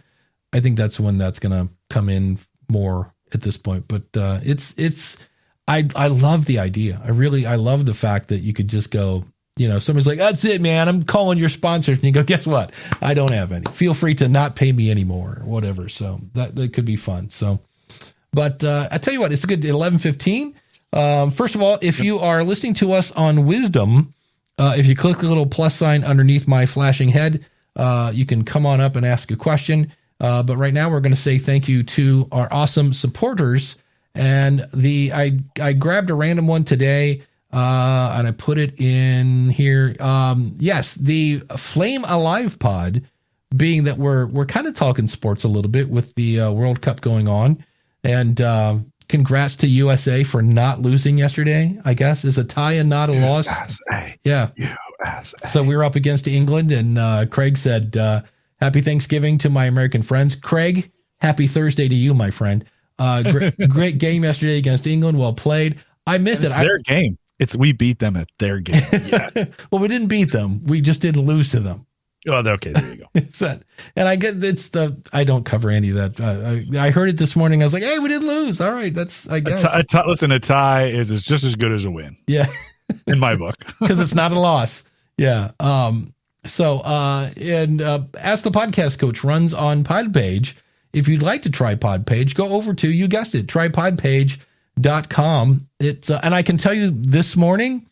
I think that's when that's going to come in more at this point. But I love the idea. I love the fact that you could just go, somebody's like, that's it, man, I'm calling your sponsors. And you go, guess what? I don't have any. Feel free to not pay me anymore or whatever. So that could be fun. So, but I tell you what, it's a good 11:15. First of all, if you are listening to us on Wisdom, if you click the little plus sign underneath my flashing head, you can come on up and ask a question. But right now we're going to say thank you to our awesome supporters. And I grabbed a random one today, and I put it in here. Yes, the Flame Alive pod, being that we're kind of talking sports a little bit with the World Cup going on. And congrats to USA for not losing yesterday, I guess. Is a tie and not a loss. Yeah. USA. So we were up against England, and Craig said, happy Thanksgiving to my American friends. Craig, happy Thursday to you, my friend. Great game yesterday against England. Well played. I missed it. It's their game. We beat them at their game. Yeah. Well, we didn't beat them. We just didn't lose to them. Oh, okay. There you go. And I get I don't cover any of that. I heard it this morning. I was like, hey, we didn't lose. All right. That's, I guess. Listen, a tie is just as good as a win. Yeah. In my book. Because it's not a loss. Yeah. So Ask the Podcast Coach runs on Podpage. If you'd like to try Podpage, go over to, you guessed it, trypodpage.com. It's and I can tell you this morning,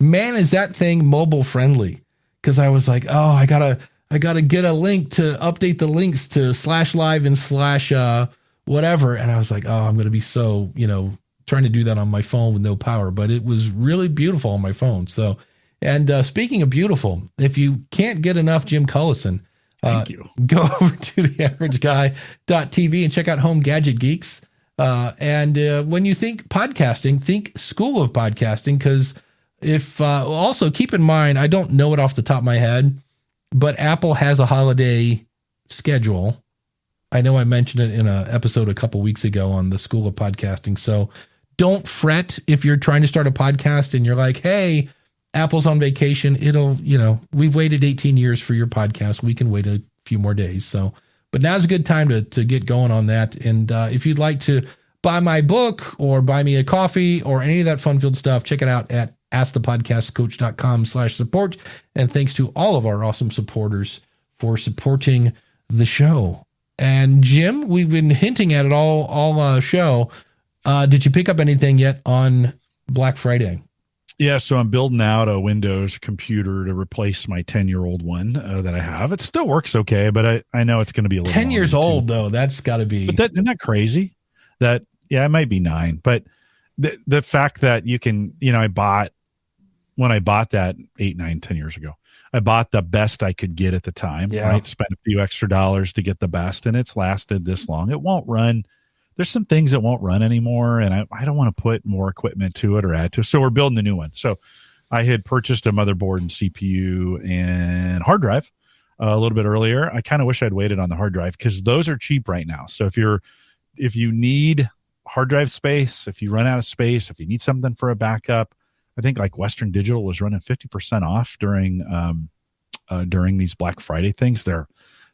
man, is that thing mobile friendly? Because I was like, oh, I gotta get a link to update the links to /live and whatever. And I was like, oh, I'm gonna be so trying to do that on my phone with no power. But it was really beautiful on my phone. So. And speaking of beautiful, if you can't get enough Jim Cullison, thank you. Go over to theaverageguy.tv and check out Home Gadget Geeks. And when you think podcasting, think School of Podcasting, because also keep in mind, I don't know it off the top of my head, but Apple has a holiday schedule. I know I mentioned it in an episode a couple weeks ago on the School of Podcasting. So don't fret if you're trying to start a podcast and you're like, hey, Apple's on vacation. We've waited 18 years for your podcast. We can wait a few more days. So, but now's a good time to get going on that. And if you'd like to buy my book or buy me a coffee or any of that fun-filled stuff, check it out at askthepodcastcoach.com/support. And thanks to all of our awesome supporters for supporting the show. And Jim, we've been hinting at it all show. Did you pick up anything yet on Black Friday? Yeah, so I'm building out a Windows computer to replace my 10-year-old one that I have. It still works okay, but I know it's going to be a little 10 years old, though. That's got to be. But isn't that crazy? It might be 9. But the fact that you can, when I bought that 8, 9, 10 years ago, I bought the best I could get at the time. Yeah. Right? Spent a few extra dollars to get the best, and it's lasted this long. It won't run. There's some things that won't run anymore, and I don't want to put more equipment to it or add to it. So we're building a new one. So I had purchased a motherboard and CPU and hard drive a little bit earlier. I kind of wish I'd waited on the hard drive because those are cheap right now. So if you need hard drive space, if you run out of space, if you need something for a backup, I think like Western Digital was running 50% off during these Black Friday things. They're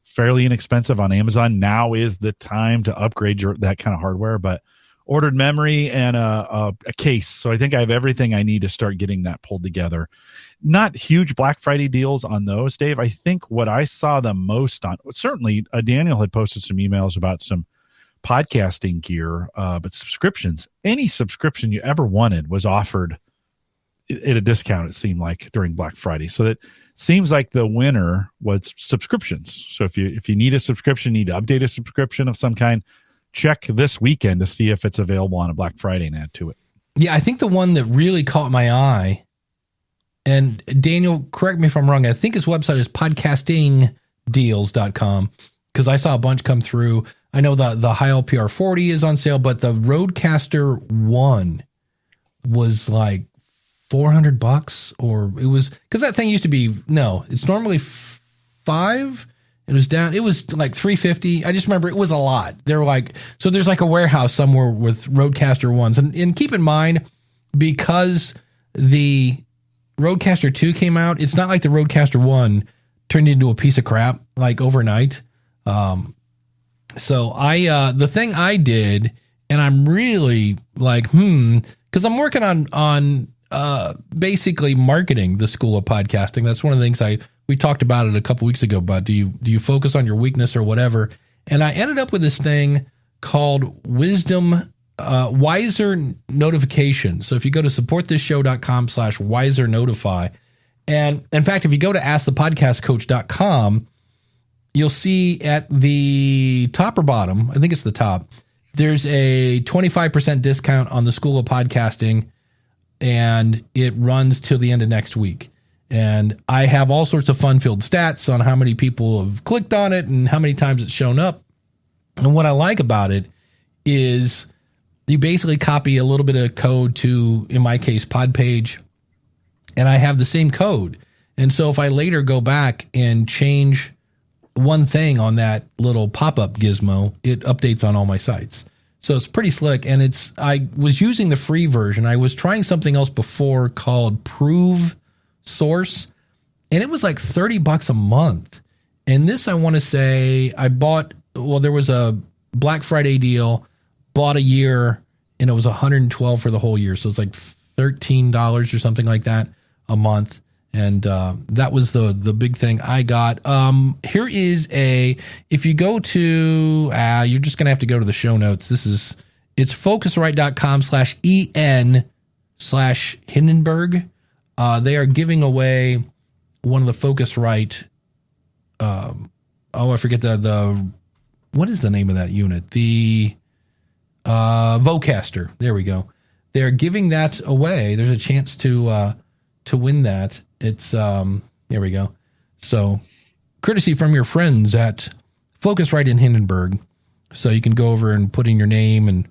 fairly inexpensive on Amazon. Now is the time to upgrade that kind of hardware, but ordered memory and a case. So I think I have everything I need to start getting that pulled together. Not huge Black Friday deals on those, Dave. I think what I saw the most on, certainly Daniel had posted some emails about some podcasting gear, but subscriptions, any subscription you ever wanted was offered at a discount, it seemed like, during Black Friday. So that seems like the winner was subscriptions. So if you need a subscription, need to update a subscription of some kind, check this weekend to see if it's available on a Black Friday and add to it. Yeah, I think the one that really caught my eye, and Daniel, correct me if I'm wrong, I think his website is podcastingdeals.com, because I saw a bunch come through. I know the Heil PR40 is on sale, but the Rodecaster 1 was like $400, or it was, because that thing used to be, it's normally $5. It was down, it was like $350. I just remember it was a lot. They're like, so there's like a warehouse somewhere with Rodecaster 1s. And keep in mind, because the Rodecaster 2 came out, it's not like the Rodecaster 1 turned into a piece of crap like overnight. So the thing I did, and I'm really like, because I'm working on basically marketing the School of Podcasting. That's one of the things we talked about it a couple weeks ago about do you focus on your weakness or whatever. And I ended up with this thing called Wiser Notification. So if you go to supportthisShow.com/wiser notify, and in fact, if you go to askthepodcastcoach.com, you'll see at the top or bottom, I think it's the top, there's a 25% discount on the School of Podcasting, and it runs till the end of next week. And I have all sorts of fun-filled stats on how many people have clicked on it and how many times it's shown up. And what I like about it is you basically copy a little bit of code to, in my case, Podpage, and I have the same code. And so if I later go back and change one thing on that little pop-up gizmo, it updates on all my sites. So it's pretty slick. And I was using the free version. I was trying something else before called Prove Source, and it was like $30 a month. And this, I want to say, there was a Black Friday deal, bought a year, and it was $112 for the whole year. So it's like $13 or something like that a month. And that was the big thing I got. Here is if you go to, you're just going to have to go to the show notes. It's focusrite.com/en/Hindenburg. They are giving away one of the Focusrite. I forget what is the name of that unit? The Vocaster. There we go. They're giving that away. There's a chance to win that. It's there we go. So courtesy from your friends at Focusrite in Hindenburg. So you can go over and put in your name and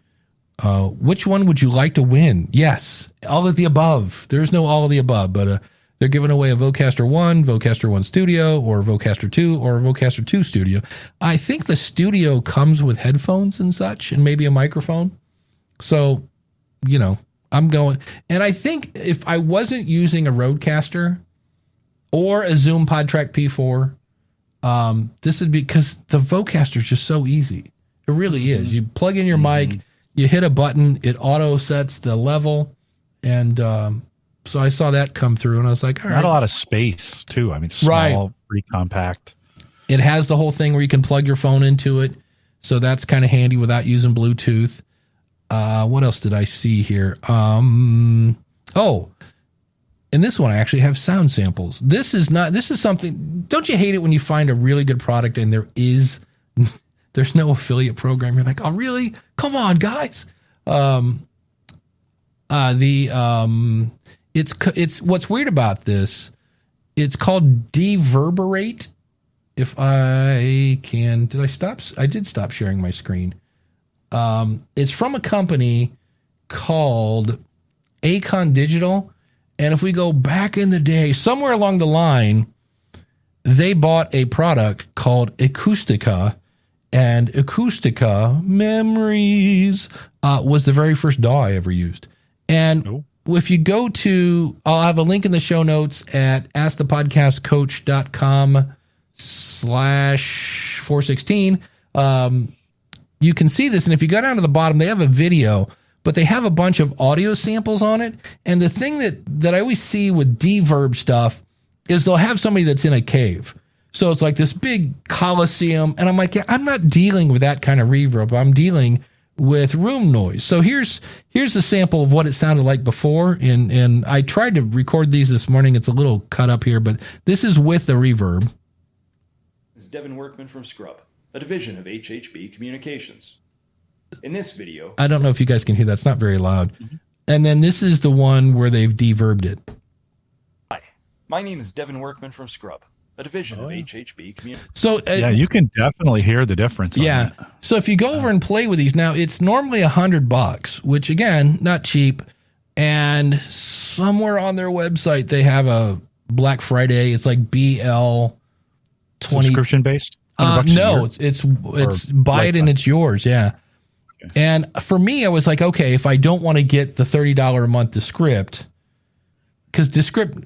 which one would you like to win? Yes, all of the above. There's no all of the above, but They're giving away a Vocaster 1, Vocaster 1 Studio, or Vocaster 2, or Vocaster 2 Studio. I think the Studio comes with headphones and such, and maybe a microphone. So, you know, I'm going. And I think if I wasn't using a Rodecaster or a Zoom PodTrack P4, this would be, because the Vocaster is just so easy. It really is. You plug in your mic, you hit a button, it auto sets the level, and so I saw that come through, and I was like, all right. Not a lot of space, too. I mean, small, pretty compact. It has the whole thing where you can plug your phone into it, so that's kind of handy without using Bluetooth. What else did I see here? And this one I actually have sound samples. This is something, don't you hate it when you find a really good product and there's no affiliate program? You're like, oh, really? Come on, guys. It's what's weird about this. It's called Deverberate. If I can, I did stop sharing my screen. It's from a company called Acon Digital. And if we go back in the day, somewhere along the line, they bought a product called Acoustica, and Acoustica Memories was the very first DAW I ever used. And if you go to, I'll have a link in the show notes at askthepodcastcoach.com/416. You can see this, and if you go down to the bottom, they have a video, but they have a bunch of audio samples on it. And the thing that I always see with Deverb stuff is they'll have somebody that's in a cave. So it's like this big coliseum, and I'm like, yeah, I'm not dealing with that kind of reverb. I'm dealing with room noise. So here's the sample of what it sounded like before, and I tried to record these this morning. It's a little cut up here, but this is with the reverb. This is Devin Workman from Scrub, a division of HHB Communications. In this video, I don't know if you guys can hear that. It's not very loud. And then this is the one where they've deverbed it. Hi, my name is Devin Workman from Scrub, a division of HHB Communications. So yeah, you can definitely hear the difference. Yeah. So if you go over and play with these now, it's normally $100, which again, not cheap. And somewhere on their website, they have a Black Friday. It's like BL 20 subscription based. No, it's buy it and it's yours. Yeah. Okay. And for me, I was like, okay, if I don't want to get the $30 a month Descript, because Descript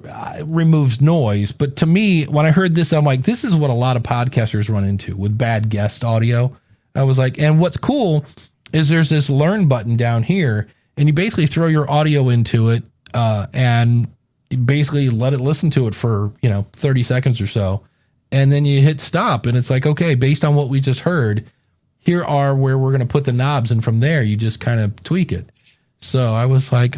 removes noise. But to me, when I heard this, I'm like, this is what a lot of podcasters run into with bad guest audio. I was like, and what's cool is there's this learn button down here, and you basically throw your audio into it and you basically let it listen to it for, 30 seconds or so. And then you hit stop, and it's like, okay, based on what we just heard, here are where we're going to put the knobs. And from there, you just kind of tweak it. So I was like,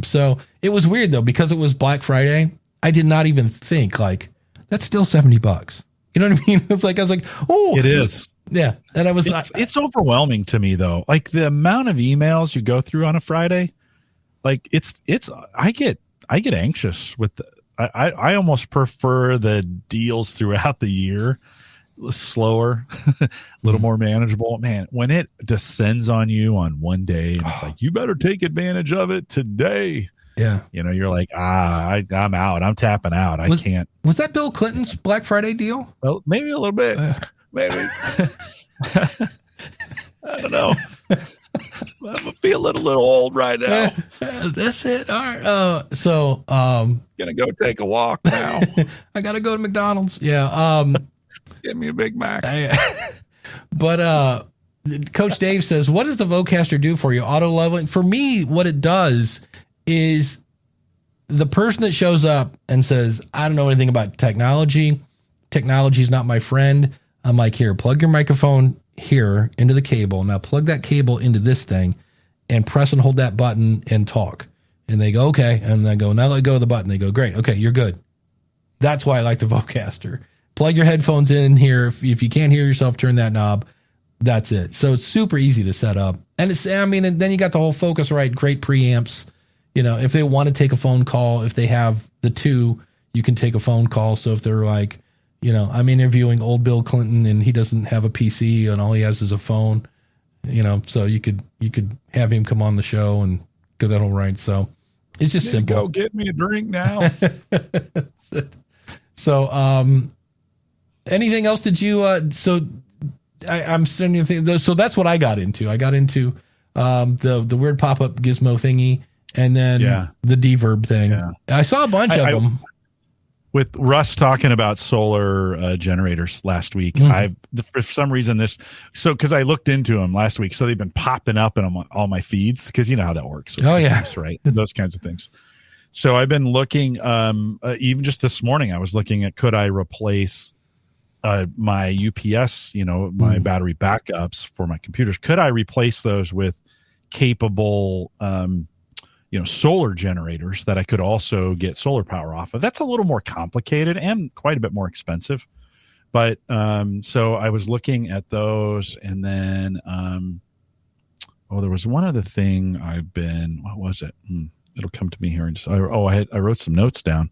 So it was weird, though, because it was Black Friday. I did not even think, like, that's still $70. You know what I mean? It's like, I was like, oh. It is. Yeah. And I was it's overwhelming to me, though. Like, the amount of emails you go through on a Friday, like, I get anxious with I almost prefer the deals throughout the year, slower, a little more manageable. Man, when it descends on you on one day, and it's like, you better take advantage of it today. Yeah. You're like, I'm out. I'm tapping out. I can't. Was that Bill Clinton's Black Friday deal? Well, maybe a little bit. Maybe. I don't know. I'm feeling a little old right now. That's it. All right. So, gonna go take a walk now. I gotta go to McDonald's. Yeah. Get me a Big Mac. But Coach Dave says, what does the Vocaster do for you? Auto leveling? For me, what it does is the person that shows up and says, I don't know anything about technology. Technology is not my friend. I'm like, here, plug your microphone here into the cable. Now plug that cable into this thing and press and hold that button and talk. And they go, okay. And then go, now let go of the button. They go, great. Okay, you're good. That's why I like the Vocaster. Plug your headphones in here. If you can't hear yourself, turn that knob. That's it. So it's super easy to set up. And and then you got the whole Focusrite, great preamps. If they want to take a phone call, if they have the two, you can take a phone call. So if they're like, I'm interviewing old Bill Clinton and he doesn't have a PC and all he has is a phone, so you could have him come on the show and get that all right. So, It's just simple. Go get me a drink now. So, anything else did you, I'm starting to think, so that's what I got into. I got into, the weird pop-up gizmo thingy and then the Deverb thing. Yeah. I saw a bunch of them. With Russ talking about solar generators last week, for some reason because I looked into them last week, so they've been popping up in all my feeds because you know how that works. Things, right? Those kinds of things. So I've been looking, even just this morning, I was looking at could I replace my UPS, my battery backups for my computers. Could I replace those with capable solar generators that I could also get solar power off of? That's a little more complicated and quite a bit more expensive. But so I was looking at those, and then there was one other thing what was it? It'll come to me here. I wrote some notes down.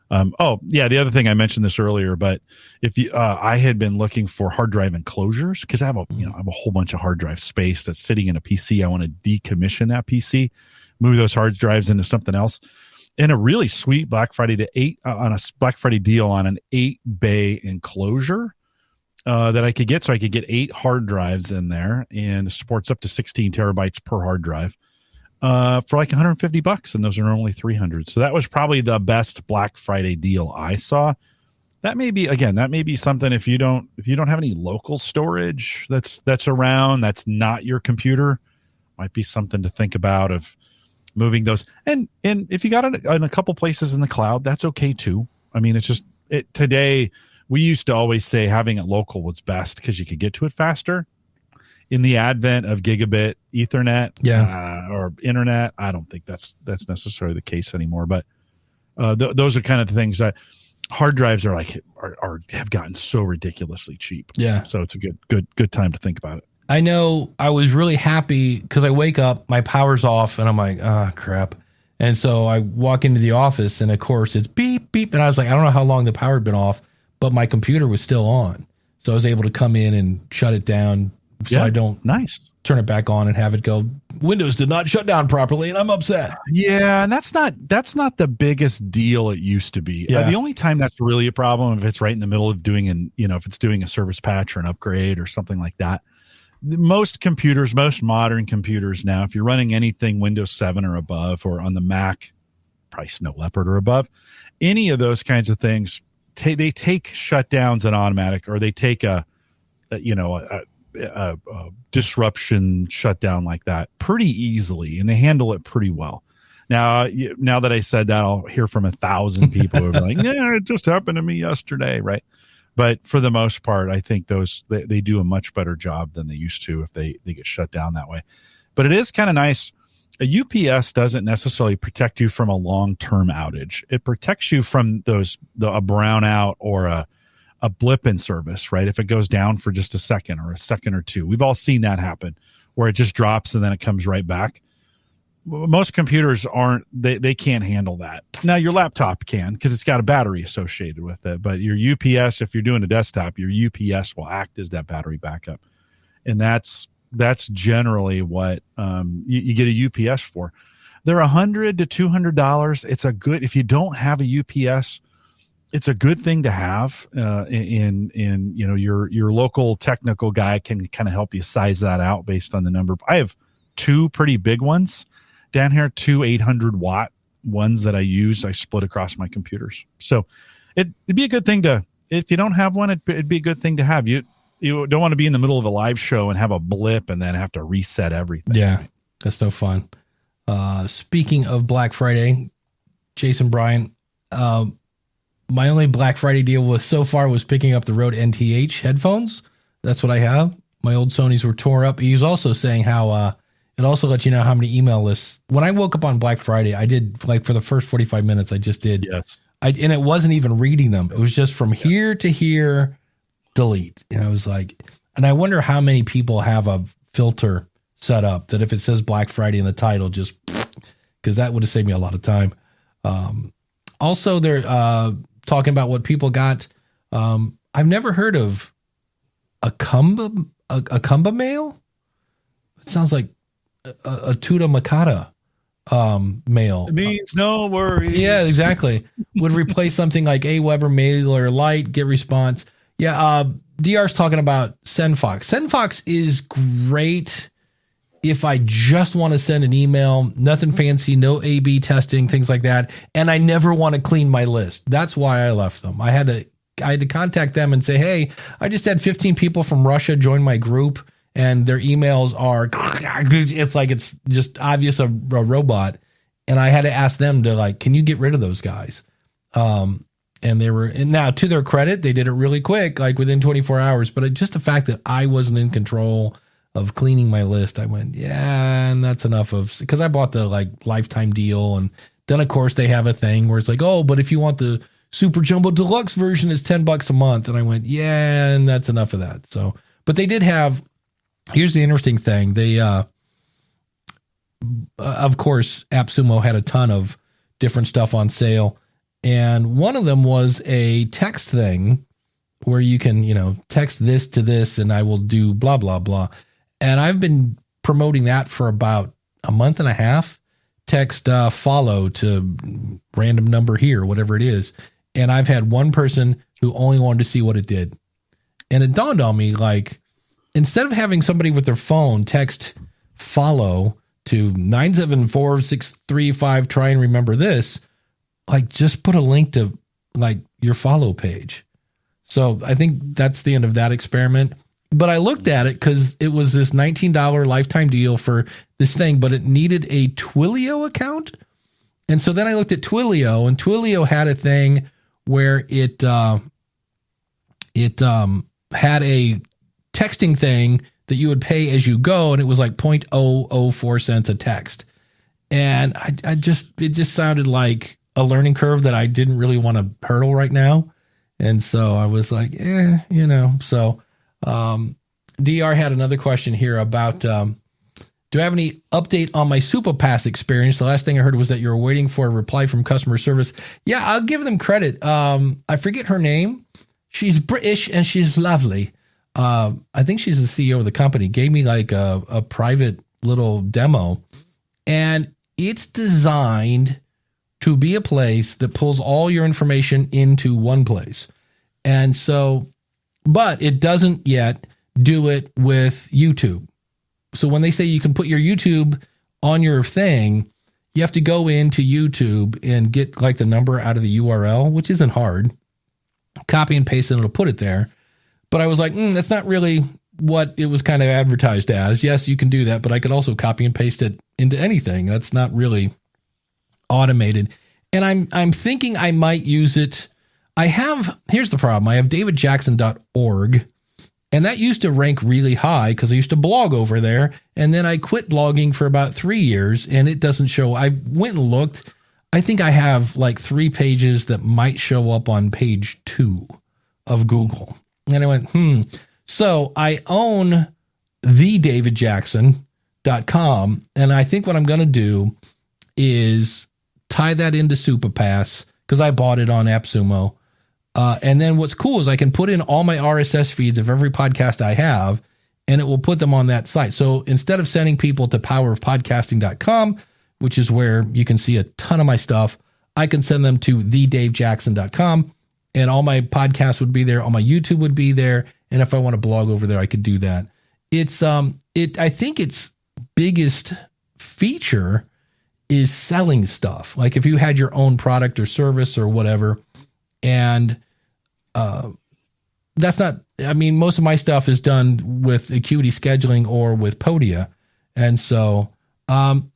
The other thing, I mentioned this earlier, but if you, I had been looking for hard drive enclosures because I have a whole bunch of hard drive space that's sitting in a PC. I want to decommission that PC, move those hard drives into something else. And a really sweet Black Friday deal on an 8-bay enclosure that I could get. So I could get 8 hard drives in there, and it supports up to 16 terabytes per hard drive. For like $150, and those are only 300. So that was probably the best Black Friday deal I saw. That may be something if you don't have any local storage that's around, that's not your computer, might be something to think about of moving those. And if you got it in a couple places in the cloud, that's okay too. I mean, it's just today we used to always say having it local was best because you could get to it faster. In the advent of gigabit Ethernet or internet, I don't think that's necessarily the case anymore. But those are kind of the things that hard drives have gotten so ridiculously cheap. Yeah, so it's a good time to think about it. I know I was really happy because I wake up, my power's off, and I'm like, crap. And so I walk into the office, and of course it's beep beep, and I was like, I don't know how long the power had been off, but my computer was still on, so I was able to come in and shut it down. So I don't turn it back on and have it go, Windows did not shut down properly, and I'm upset. Yeah, and that's not the biggest deal it used to be. The only time that's really a problem if it's right in the middle of doing if it's doing a service patch or an upgrade or something like that. Most modern computers now, if you're running anything Windows 7 or above, or on the Mac, probably Snow Leopard or above, any of those kinds of things, they take shutdowns and automatic, or they take a disruption shutdown like that pretty easily, and they handle it pretty well. Now that I said that, I'll hear from 1,000 people who are like, yeah, it just happened to me yesterday, right? But for the most part, I think they do a much better job than they used to if they get shut down that way. But it is kind of nice. A UPS doesn't necessarily protect you from a long-term outage. It protects you from a brownout or a blip in service, right? If it goes down for just a second or or two. We've all seen that happen where it just drops and then it comes right back. Most computers they can't handle that. Now your laptop can, because it's got a battery associated with it, but your UPS, if you're doing a desktop, your UPS will act as that battery backup. And that's generally what you get a UPS for. They're $100 to $200. If you don't have a UPS, it's a good thing to have. Your local technical guy can kind of help you size that out based on the number. I have 2 pretty big ones down here, 2 800-watt ones that I use. I split across my computers. So it'd be a good thing if you don't have one, it'd be a good thing to have. You don't want to be in the middle of a live show and have a blip and then have to reset everything. Yeah, that's no fun. Speaking of Black Friday, Jason Bryant, my only Black Friday deal was picking up the Rode NTH headphones. That's what I have. My old Sonys were tore up. He was also saying how it also lets you know how many email lists. When I woke up on Black Friday, I did, for the first 45 minutes, I just did. Yes. And it wasn't even reading them. It was just from here to here, delete. And I was like, and I wonder how many people have a filter set up that if it says Black Friday in the title, just because that would have saved me a lot of time. Also, they're talking about what people got. I've never heard of a Kumba mail. It sounds like a Tuta Makata mail. It means no worries. Yeah, exactly. Would replace something like Aweber, Mailerlite, get response. Yeah, DR's talking about Sendfox. Sendfox is great if I just want to send an email, nothing fancy, no A/B testing, things like that, and I never want to clean my list. That's why I left them. I had to contact them and say, hey, I just had 15 people from Russia join my group, and their emails are, it's like it's just obvious a robot. And I had to ask them to like, can you get rid of those guys? And they were, and now to their credit, they did it really quick, like within 24 hours. But just the fact that I wasn't in control of cleaning my list, I went, yeah, and that's enough of, because I bought the like lifetime deal. And then of course they have a thing where it's like, oh, but if you want the super jumbo deluxe version, it's $10 a month. And I went, yeah, and that's enough of that. So, but they did have, here's the interesting thing. They, of course, AppSumo had a ton of different stuff on sale. And one of them was a text thing where you can, text this to this and I will do blah, blah, blah. And I've been promoting that for about a month and a half. Text follow to random number here, whatever it is. And I've had one person who only wanted to see what it did. And it dawned on me, like, instead of having somebody with their phone text follow to 974635, try and remember this, like just put a link to like your follow page. So I think that's the end of that experiment. But I looked at it because it was this $19 lifetime deal for this thing, but it needed a Twilio account. And so then I looked at Twilio, and Twilio had a thing where it had a texting thing that you would pay as you go, and it was like 0.004 cents a text. And it just sounded like a learning curve that I didn't really want to hurdle right now. And so I was like, so DR had another question here about, do I have any update on my Supapass experience? The last thing I heard was that you were waiting for a reply from customer service. Yeah, I'll give them credit. I forget her name. She's British and she's lovely. I think she's the CEO of the company. Gave me like a private little demo, and it's designed to be a place that pulls all your information into one place. And so, but it doesn't yet do it with YouTube. So when they say you can put your YouTube on your thing, you have to go into YouTube and get like the number out of the URL, which isn't hard. Copy and paste it, and it'll put it there. But I was like, that's not really what it was kind of advertised as. Yes, you can do that, but I could also copy and paste it into anything. That's not really automated. And I'm thinking I might use it. Here's the problem. I have davidjackson.org, and that used to rank really high because I used to blog over there. And then I quit blogging for about 3 years, and it doesn't show. I went and looked. I think I have like 3 pages that might show up on page 2 of Google. And I went, So I own thedavidjackson.com. And I think what I'm going to do is tie that into SuperPass because I bought it on AppSumo. And then what's cool is I can put in all my RSS feeds of every podcast I have, and it will put them on that site. So instead of sending people to powerofpodcasting.com, which is where you can see a ton of my stuff, I can send them to thedavejackson.com, and all my podcasts would be there. All my YouTube would be there. And if I want to blog over there, I could do that. It's, I think its biggest feature is selling stuff. Like if you had your own product or service or whatever, and that's not, most of my stuff is done with Acuity Scheduling or with Podia. And so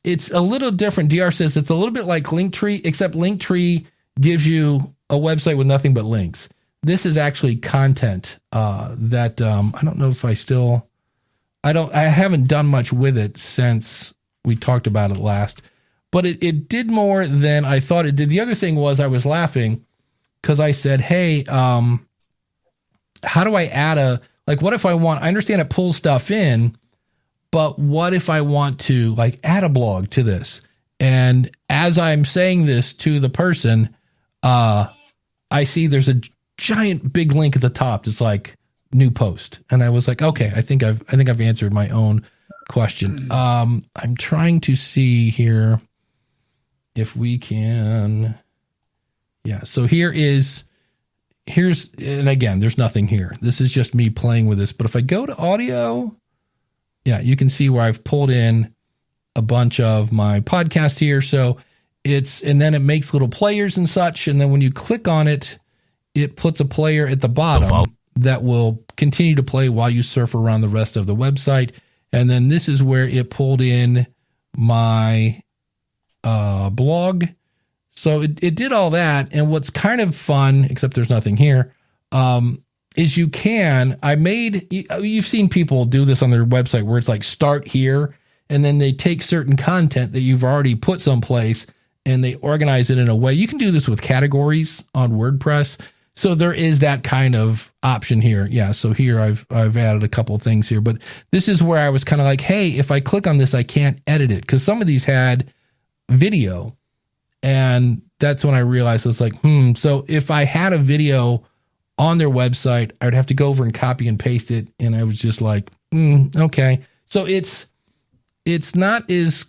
it's a little different. DR says it's a little bit like Linktree, except Linktree gives you a website with nothing but links. This is actually content that I don't know if I haven't done much with it since we talked about it last, but it did more than I thought it did. The other thing was I was laughing because I said, hey, how do I add what if I understand it pulls stuff in, but what if I want to add a blog to this? And as I'm saying this to the person, I see there's a giant big link at the top that's like new post. And I was like, okay, I think I've answered my own question. I'm trying to see here. if we can. Yeah. So here's, and again, there's nothing here. This is just me playing with this. But if I go to audio, yeah, you can see where I've pulled in a bunch of my podcasts here. So and then it makes little players and such. And then when you click on it, it puts a player at the bottom that will continue to play while you surf around the rest of the website. And then this is where it pulled in my blog. So it did all that. And what's kind of fun, except there's nothing here, is you've seen people do this on their website where it's like start here, and then they take certain content that you've already put someplace and they organize it in a way. You can do this with categories on WordPress. So there is that kind of option here. Yeah. So here I've added a couple of things here, but this is where I was kind of like, hey, if I click on this, I can't edit it, because some of these had video. And that's when I realized I was like, so if I had a video on their website, I would have to go over and copy and paste it. And I was just like, okay. So it's not as,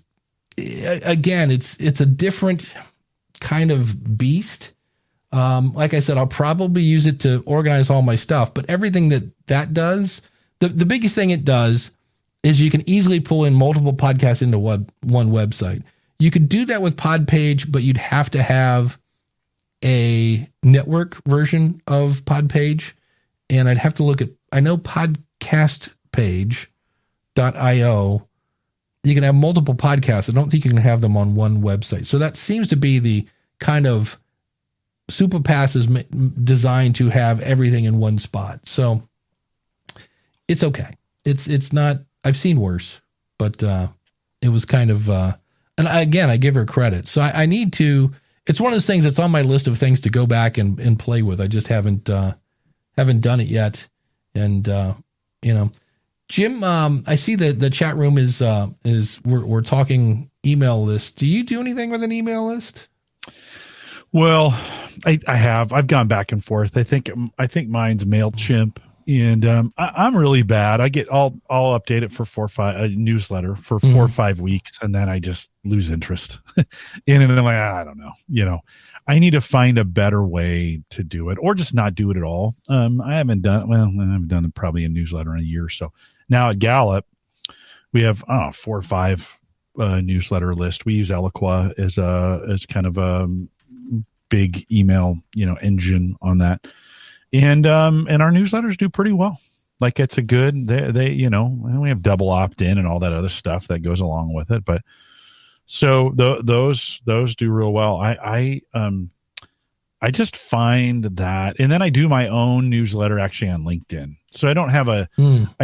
again, it's a different kind of beast. Like I said, I'll probably use it to organize all my stuff, but everything that does, the biggest thing it does is you can easily pull in multiple podcasts into one website. You could do that with Podpage, but you'd have to have a network version of Podpage. And I'd have to look at, I know podcastpage.io, you can have multiple podcasts. I don't think you can have them on one website. So that seems to be the kind of SuperPass is designed to have everything in one spot. So it's okay. It's not, I've seen worse, but it was kind of, and again, I give her credit. So I need to, it's one of those things that's on my list of things to go back and play with. I just haven't done it yet. And, Jim, I see that the chat room is we're talking email list. Do you do anything with an email list? Well, I've gone back and forth. I think mine's MailChimp, and I'm really bad. I'll update it for 4 or 5 a newsletter for 4 or 5 weeks, and then I just lose interest in it. And I'm like, I don't know. I need to find a better way to do it, or just not do it at all. I haven't done probably a newsletter in a year or so. Now at Gallup, we have 4 or 5 newsletter list. We use Eloqua as kind of a big email engine on that, and our newsletters do pretty well. Like, it's a good, they we have double opt-in and all that other stuff that goes along with it, but so those do real well. I just find that, and then I do my own newsletter actually on LinkedIn. So I don't have I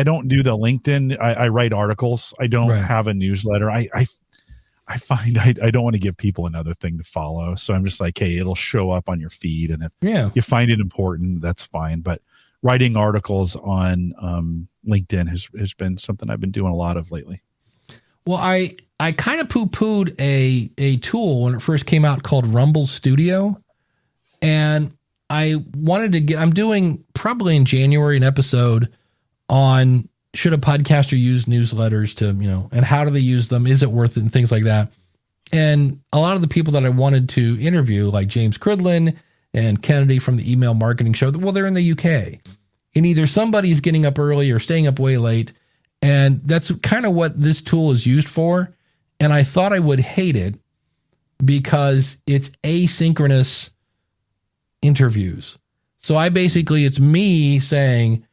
don't do the LinkedIn. I write articles. I don't have a newsletter. I find I don't want to give people another thing to follow. So I'm just like, hey, it'll show up on your feed. And if you find it important, that's fine. But writing articles on LinkedIn has been something I've been doing a lot of lately. Well, I kind of poo-pooed a tool when it first came out called Rumble Studio. And I wanted to I'm doing probably in January an episode on should a podcaster use newsletters to, and how do they use them? Is it worth it? And things like that. And a lot of the people that I wanted to interview, like James Cridlin and Kennedy from the Email Marketing Show, well, they're in the UK. And either somebody's getting up early or staying up way late. And that's kind of what this tool is used for. And I thought I would hate it because it's asynchronous interviews. So it's me saying,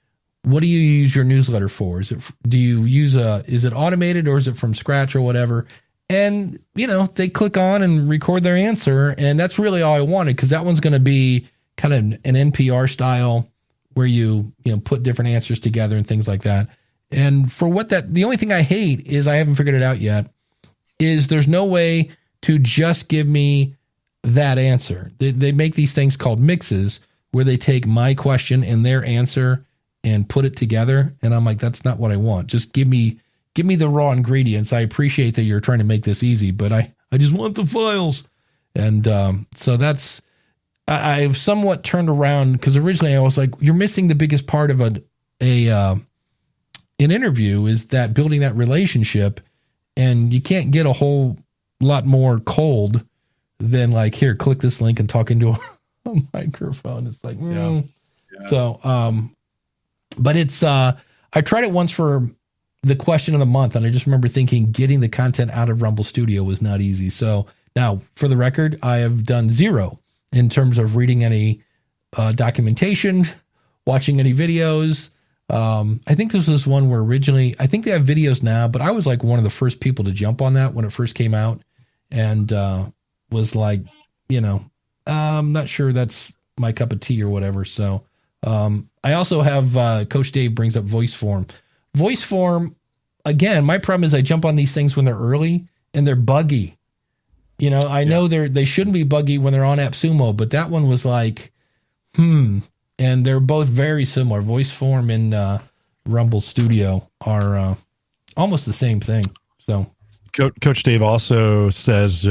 what do you use your newsletter for? Is it automated, or is it from scratch or whatever? And, they click on and record their answer. And that's really all I wanted, because that one's going to be kind of an NPR style where you put different answers together and things like that. And the only thing I hate is, I haven't figured it out yet, is there's no way to just give me that answer. They make these things called mixes where they take my question and their answer and put it together. And I'm like, that's not what I want. Just give me the raw ingredients. I appreciate that you're trying to make this easy, but I just want the files. And so I've somewhat turned around, because originally I was like, you're missing the biggest part of an interview, is that building that relationship, and you can't get a whole lot more cold than like, here, click this link and talk into a microphone. It's like, So, but it's, I tried it once for the question of the month, and I just remember thinking getting the content out of Rumble Studio was not easy. So now, for the record, I have done 0 in terms of reading any documentation, watching any videos. I think this was one where originally, I think they have videos now, but I was like one of the first people to jump on that when it first came out, and was like, I'm not sure that's my cup of tea or whatever. So I also have Coach Dave brings up voice form. Voice form, again, my problem is I jump on these things when they're early and they're buggy. I know they shouldn't be buggy when they're on AppSumo, but that one was like, and they're both very similar. Voice form and Rumble Studio are almost the same thing. So Coach Dave also says,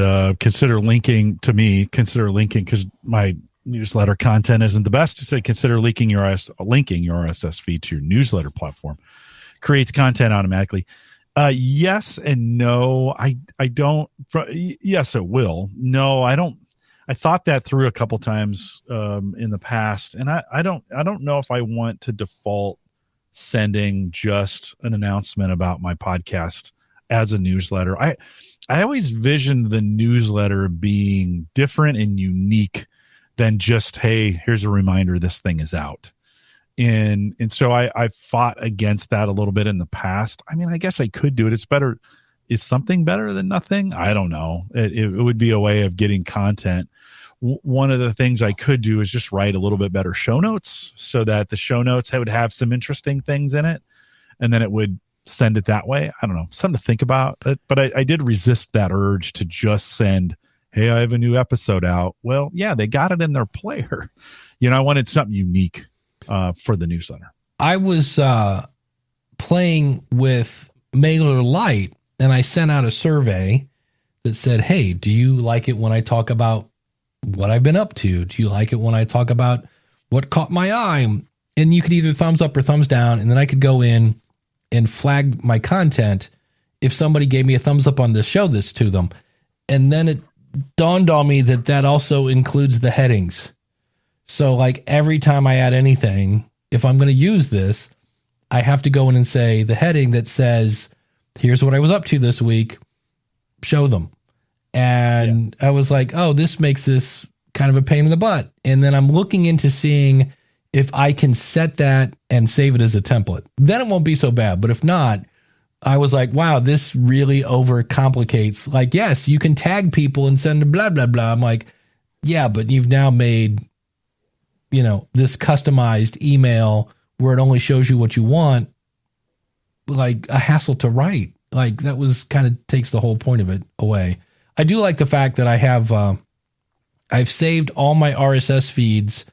consider linking because my newsletter content isn't the best. He said, consider linking your RSS feed to your newsletter platform. Creates content automatically. Yes and no. I don't. Yes, it will. No, I don't. I thought that through a couple times in the past, and I don't know if I want to default sending just an announcement about my podcast as a newsletter. I always visioned the newsletter being different and unique than just, hey, here's a reminder this thing is out. And so I fought against that a little bit in the past. I mean, I guess I could do it. It's better. Is something better than nothing? I don't know. It would be a way of getting content. One of the things I could do is just write a little bit better show notes so that the show notes would have some interesting things in it, and then it would send it that way. I don't know. Something to think about. But I did resist that urge to just send, hey, I have a new episode out. Well, yeah, they got it in their player. I wanted something unique for the newsletter. I was playing with Mailerlite, and I sent out a survey that said, hey, do you like it when I talk about what I've been up to? Do you like it when I talk about what caught my eye? And you could either thumbs up or thumbs down, and then I could go in and flag my content if somebody gave me a thumbs up on this, show this to them. And then it dawned on me that also includes the headings. So like every time I add anything, if I'm going to use this, I have to go in and say the heading that says, here's what I was up to this week, show them. And I was like, oh, this makes this kind of a pain in the butt. And then I'm looking into seeing if I can set that and save it as a template. Then it won't be so bad. But if not, I was like, wow, this really overcomplicates. Like, yes, you can tag people and send them blah, blah, blah. I'm like, yeah, but you've now made, this customized email where it only shows you what you want, like a hassle to write. Like that was kind of takes the whole point of it away. I do like the fact that I have, I've saved all my RSS feeds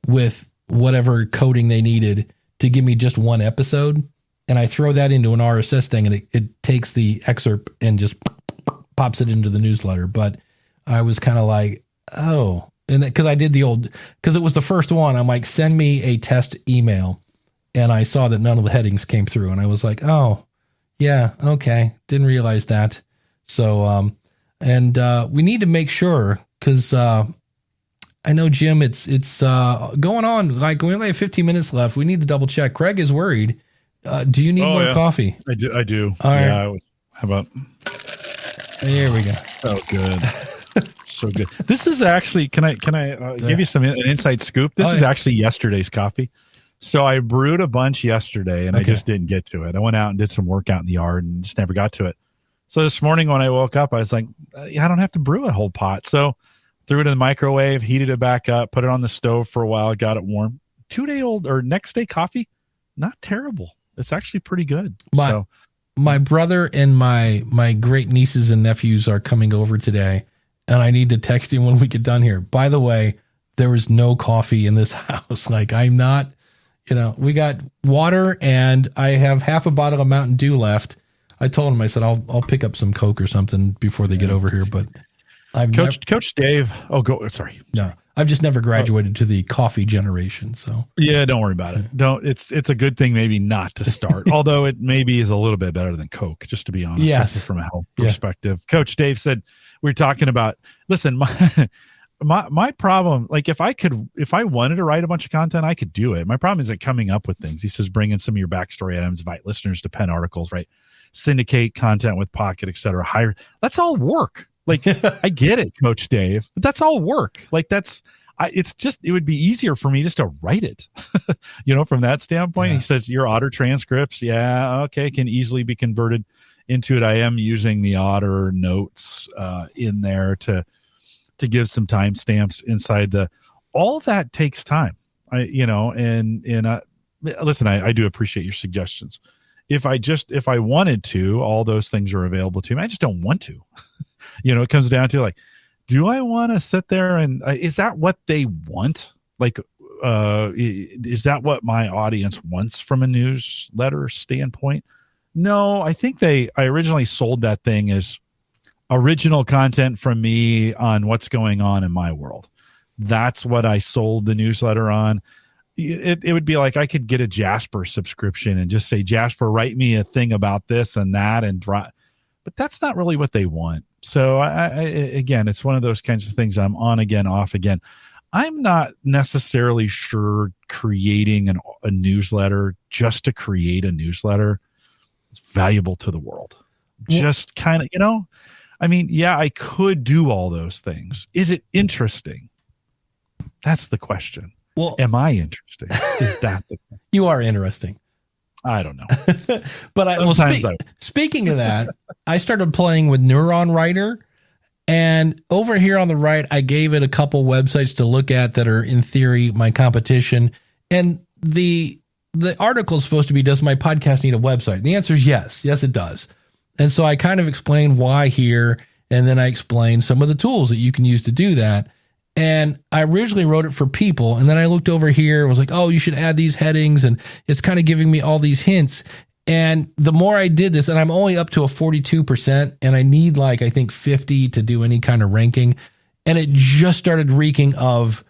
with whatever coding they needed to give me just one episode. And I throw that into an RSS thing, and it takes the excerpt and just pops it into the newsletter. But I was kind of like, oh, and because I did because it was the first one, I'm like, send me a test email. And I saw that none of the headings came through. And I was like, oh, yeah, okay. Didn't realize that. So, we need to make sure, because I know, Jim, it's going on. Like, we only have 15 minutes left. We need to double check. Craig is worried. Do you need more coffee? I do. All right. Yeah. How about? Here we go. Oh, good. So good. This is actually, can I give you an inside scoop? This is actually yesterday's coffee. So I brewed a bunch yesterday, and I just didn't get to it. I went out and did some work out in the yard and just never got to it. So this morning when I woke up, I was like, I don't have to brew a whole pot. So threw it in the microwave, heated it back up, put it on the stove for a while, got it warm. 2-day-old or next day coffee, not terrible. It's actually pretty good. My brother and my great nieces and nephews are coming over today, and I need to text him when we get done here. By the way, there is no coffee in this house. Like, I'm not, we got water, and I have half a bottle of Mountain Dew left. I told him, I said, I'll pick up some Coke or something before they get over here, but Coach Dave. Oh, go. Sorry. No, I've just never graduated to the coffee generation. So yeah, don't worry about it. It's a good thing maybe not to start, although it maybe is a little bit better than Coke, just to be honest. Yes. From a health perspective. Coach Dave said, we were talking about, listen, my problem, like if I wanted to write a bunch of content, I could do it. My problem isn't coming up with things. He says, bring in some of your backstory items, invite listeners to pen articles, right? Syndicate content with Pocket, etc. Hire. That's all work. Like I get it, Coach Dave, but that's all work. Like it would be easier for me just to write it, from that standpoint. He says your Otter transcripts. Yeah. Okay. Can easily be converted into it. I am using the Otter notes in there to give some timestamps inside all that takes time. Listen, I do appreciate your suggestions. If I wanted to, all those things are available to me. I just don't want to. It comes down to like, do I want to sit there and is that what they want? Like, is that what my audience wants from a newsletter standpoint? No, I think I originally sold that thing as original content from me on what's going on in my world. That's what I sold the newsletter on. It would be like I could get a Jasper subscription and just say, Jasper, write me a thing about this and that and drop. But that's not really what they want. So again, it's one of those kinds of things I'm on again, off again. I'm not necessarily sure creating a newsletter just to create a newsletter is valuable to the world. Just kind of, I could do all those things. Is it interesting? That's the question. Well, am I interesting? Is that the question? You are interesting. I don't know. But speaking of that, I started playing with Neuron Writer, and over here on the right, I gave it a couple websites to look at that are in theory my competition. And the article is supposed to be, does my podcast need a website? The answer is yes. Yes, it does. And so I kind of explained why here, and then I explained some of the tools that you can use to do that. And I originally wrote it for people, and then I looked over here and was like, oh, you should add these headings, and it's kind of giving me all these hints. And the more I did this, and I'm only up to a 42%, and I need I think 50 to do any kind of ranking. And it just started reeking of,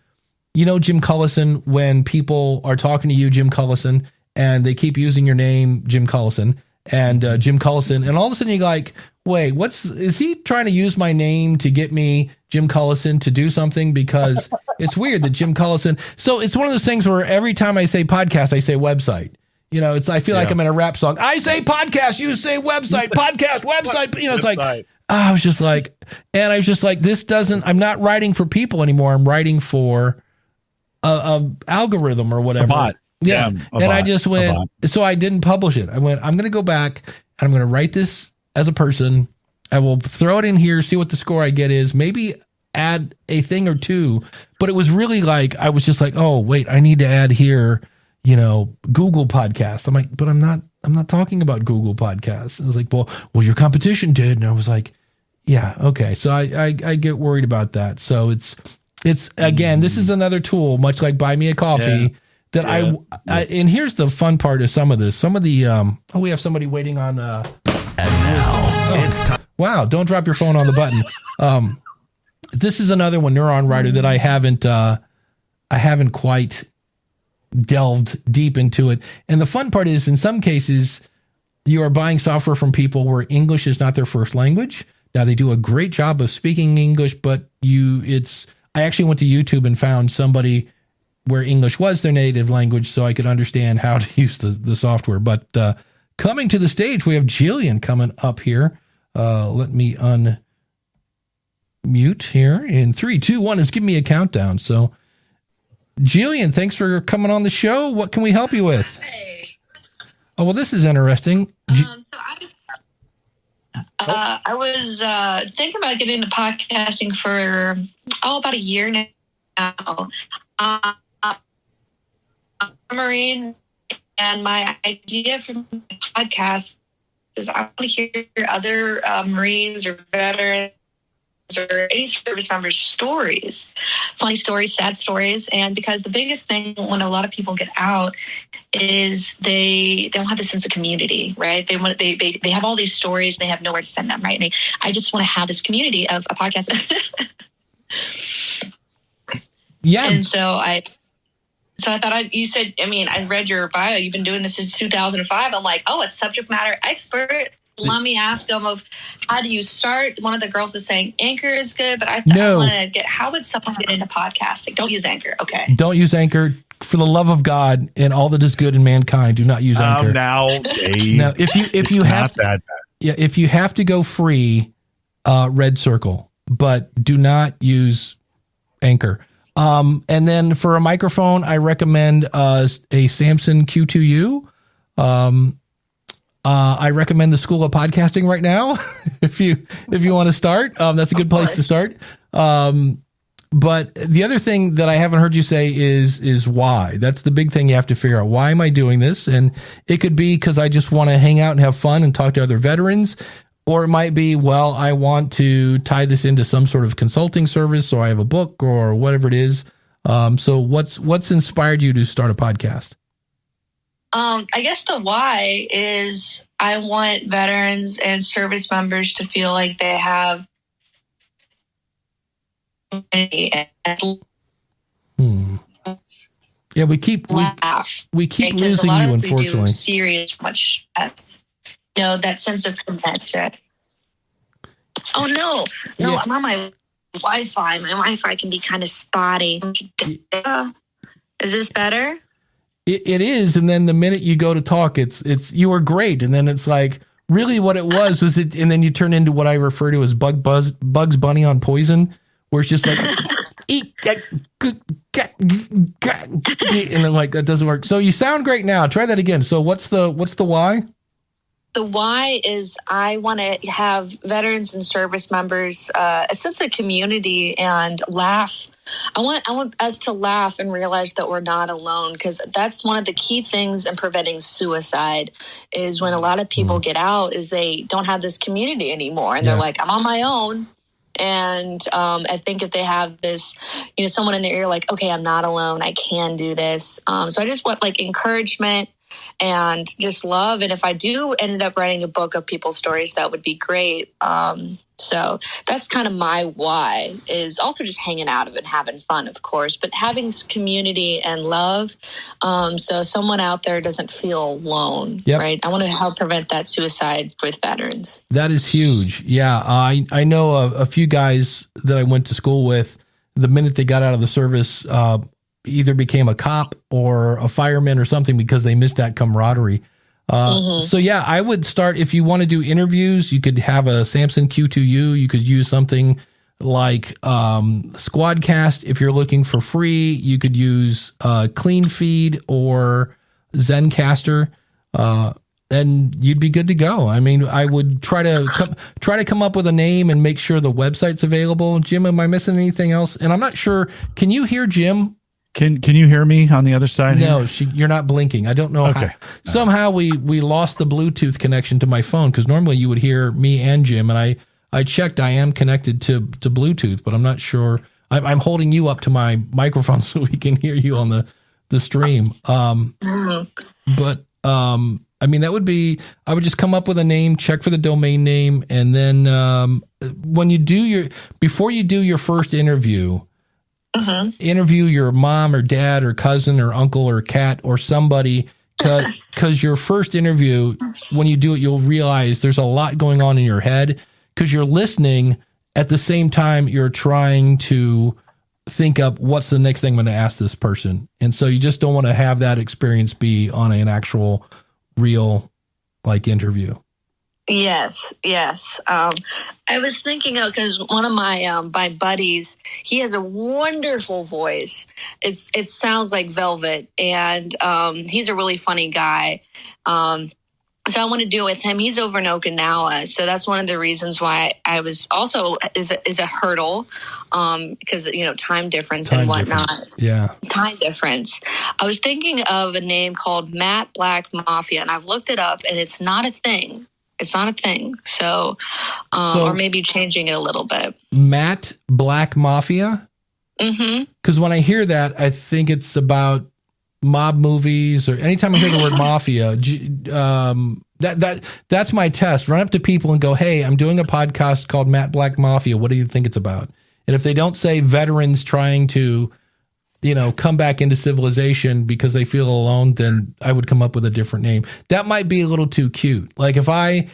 Jim Cullison, when people are talking to you, Jim Cullison, and they keep using your name, Jim Cullison, and Jim Cullison, and all of a sudden you're like, wait, is he trying to use my name to get me Jim Cullison to do something? Because it's weird that Jim Cullison. So it's one of those things where every time I say podcast, I say website. I feel like I'm in a rap song. I say podcast, you say website, podcast, website. It's like, I was just like, I'm not writing for people anymore. I'm writing for a algorithm or whatever. A bot. Yeah. I just went, so I didn't publish it. I went, I'm going to go back and I'm going to write this as a person. I will throw it in here, see what the score I get is, maybe add a thing or two. But it was really I was just like, oh, wait, I need to add here, Google Podcast. I'm like, but I'm not talking about Google Podcasts. I was like, well, your competition did. And I was like, yeah, okay. So I get worried about that. So it's again, this is another tool, much like Buy Me a Coffee, that I and here's the fun part of some of this. Some of the, we have somebody waiting on, and now it's time. Wow, don't drop your phone on the button. This is another one, Neuron Writer, that I haven't quite delved deep into it. And the fun part is, in some cases, you are buying software from people where English is not their first language. Now, they do a great job of speaking English, but I actually went to YouTube and found somebody where English was their native language so I could understand how to use the software. But coming to the stage, we have Jillian coming up here. Let me unmute here in 3, 2, 1. It's giving me a countdown. So, Jillian, thanks for coming on the show. What can we help you with? Hey. Oh, well, this is interesting. I was thinking about getting into podcasting for about a year now. I'm a Marine, and my idea for the podcast is I want to hear other Marines or veterans or any service members' stories, funny stories, sad stories. And because the biggest thing when a lot of people get out is they don't have the sense of community, right? They have all these stories and they have nowhere to send them, right? And I just want to have this community of a podcast. Yeah. And so I thought you said, I read your bio. You've been doing this since 2005. I'm like, a subject matter expert. Let me ask them how do you start? One of the girls is saying Anchor is good, but I want to how would someone get into podcasting? Don't use Anchor. Okay. Don't use Anchor. For the love of God and all that is good in mankind, do not use Anchor. Now, Dave. Now, if you have that bad. Yeah, if you have to go free, Red Circle, but do not use Anchor. And then for a microphone, I recommend a Samson Q2U. I recommend the School of Podcasting right now. if you want to start, that's a good place to start. But the other thing that I haven't heard you say is why. That's the big thing you have to figure out. Why am I doing this? And it could be because I just want to hang out and have fun and talk to other veterans. Or it might be, well, I want to tie this into some sort of consulting service, or I have a book or whatever it is. So what's inspired you to start a podcast? I guess the why is I want veterans and service members to feel like they have Yeah, we keep losing you, unfortunately. Serious, much that sense of connection. Oh no, Yeah. I'm on my Wi-Fi. My Wi-Fi can be kind of spotty. Is this better? It is, and then the minute you go to talk, it's you were great, and then it's like really what it was it, and then you turn into what I refer to as Bugs Bunny on Poison, where it's just like, and I'm like, that doesn't work. So you sound great now. Try that again. So what's the why? The why is I want to have veterans and service members a sense of community and laugh. I want us to laugh and realize that we're not alone, because that's one of the key things in preventing suicide is when a lot of people get out is they don't have this community anymore, and they're like, I'm on my own. And I think if they have this, someone in their ear like, okay, I'm not alone, I can do this. So I just want encouragement and just love. And if I do end up writing a book of people's stories, that would be great. So that's kind of my why, is also just hanging out and having fun, of course, but having community and love. So someone out there doesn't feel alone, right? I want to help prevent that suicide with veterans. That is huge. Yeah. I know a few guys that I went to school with, the minute they got out of the service, either became a cop or a fireman or something because they missed that camaraderie. So yeah, I would start, if you want to do interviews, you could have a Samson Q2U. You could use something like Squadcast. If you're looking for free, you could use Clean Feed or Zencaster, and you'd be good to go. I mean, I would try to come up with a name and make sure the website's available. Jim, am I missing anything else? And I'm not sure. Can you hear Jim? Can you hear me on the other side? No, you're not blinking. I don't know how. Somehow we lost the Bluetooth connection to my phone, because normally you would hear me and Jim, and I checked. I am connected to Bluetooth, but I'm not sure. I'm holding you up to my microphone so we can hear you on the stream. But I mean, that would be, I would just come up with a name, check for the domain name, and then when you do before you do your first interview, interview your mom or dad or cousin or uncle or cat or somebody, because your first interview, when you do it, you'll realize there's a lot going on in your head, because you're listening at the same time you're trying to think up what's the next thing I'm going to ask this person. And so you just don't want to have that experience be on an actual real interview. Yes. I was thinking of, because one of my buddies, he has a wonderful voice. It sounds like velvet, and he's a really funny guy. So I want to do it with him. He's over in Okinawa, so that's one of the reasons why I was also is a hurdle, because time difference and whatnot. Yeah, time difference. I was thinking of a name called Matt Black Mafia, and I've looked it up, and it's not a thing. It's not a thing. So or maybe changing it a little bit. Matt Black Mafia? Mm-hmm. Because when I hear that, I think it's about mob movies, or anytime I hear the word mafia, that's my test. Run up to people and go, hey, I'm doing a podcast called Matt Black Mafia. What do you think it's about? And if they don't say veterans trying to come back into civilization because they feel alone, then I would come up with a different name. That might be a little too cute. Like if I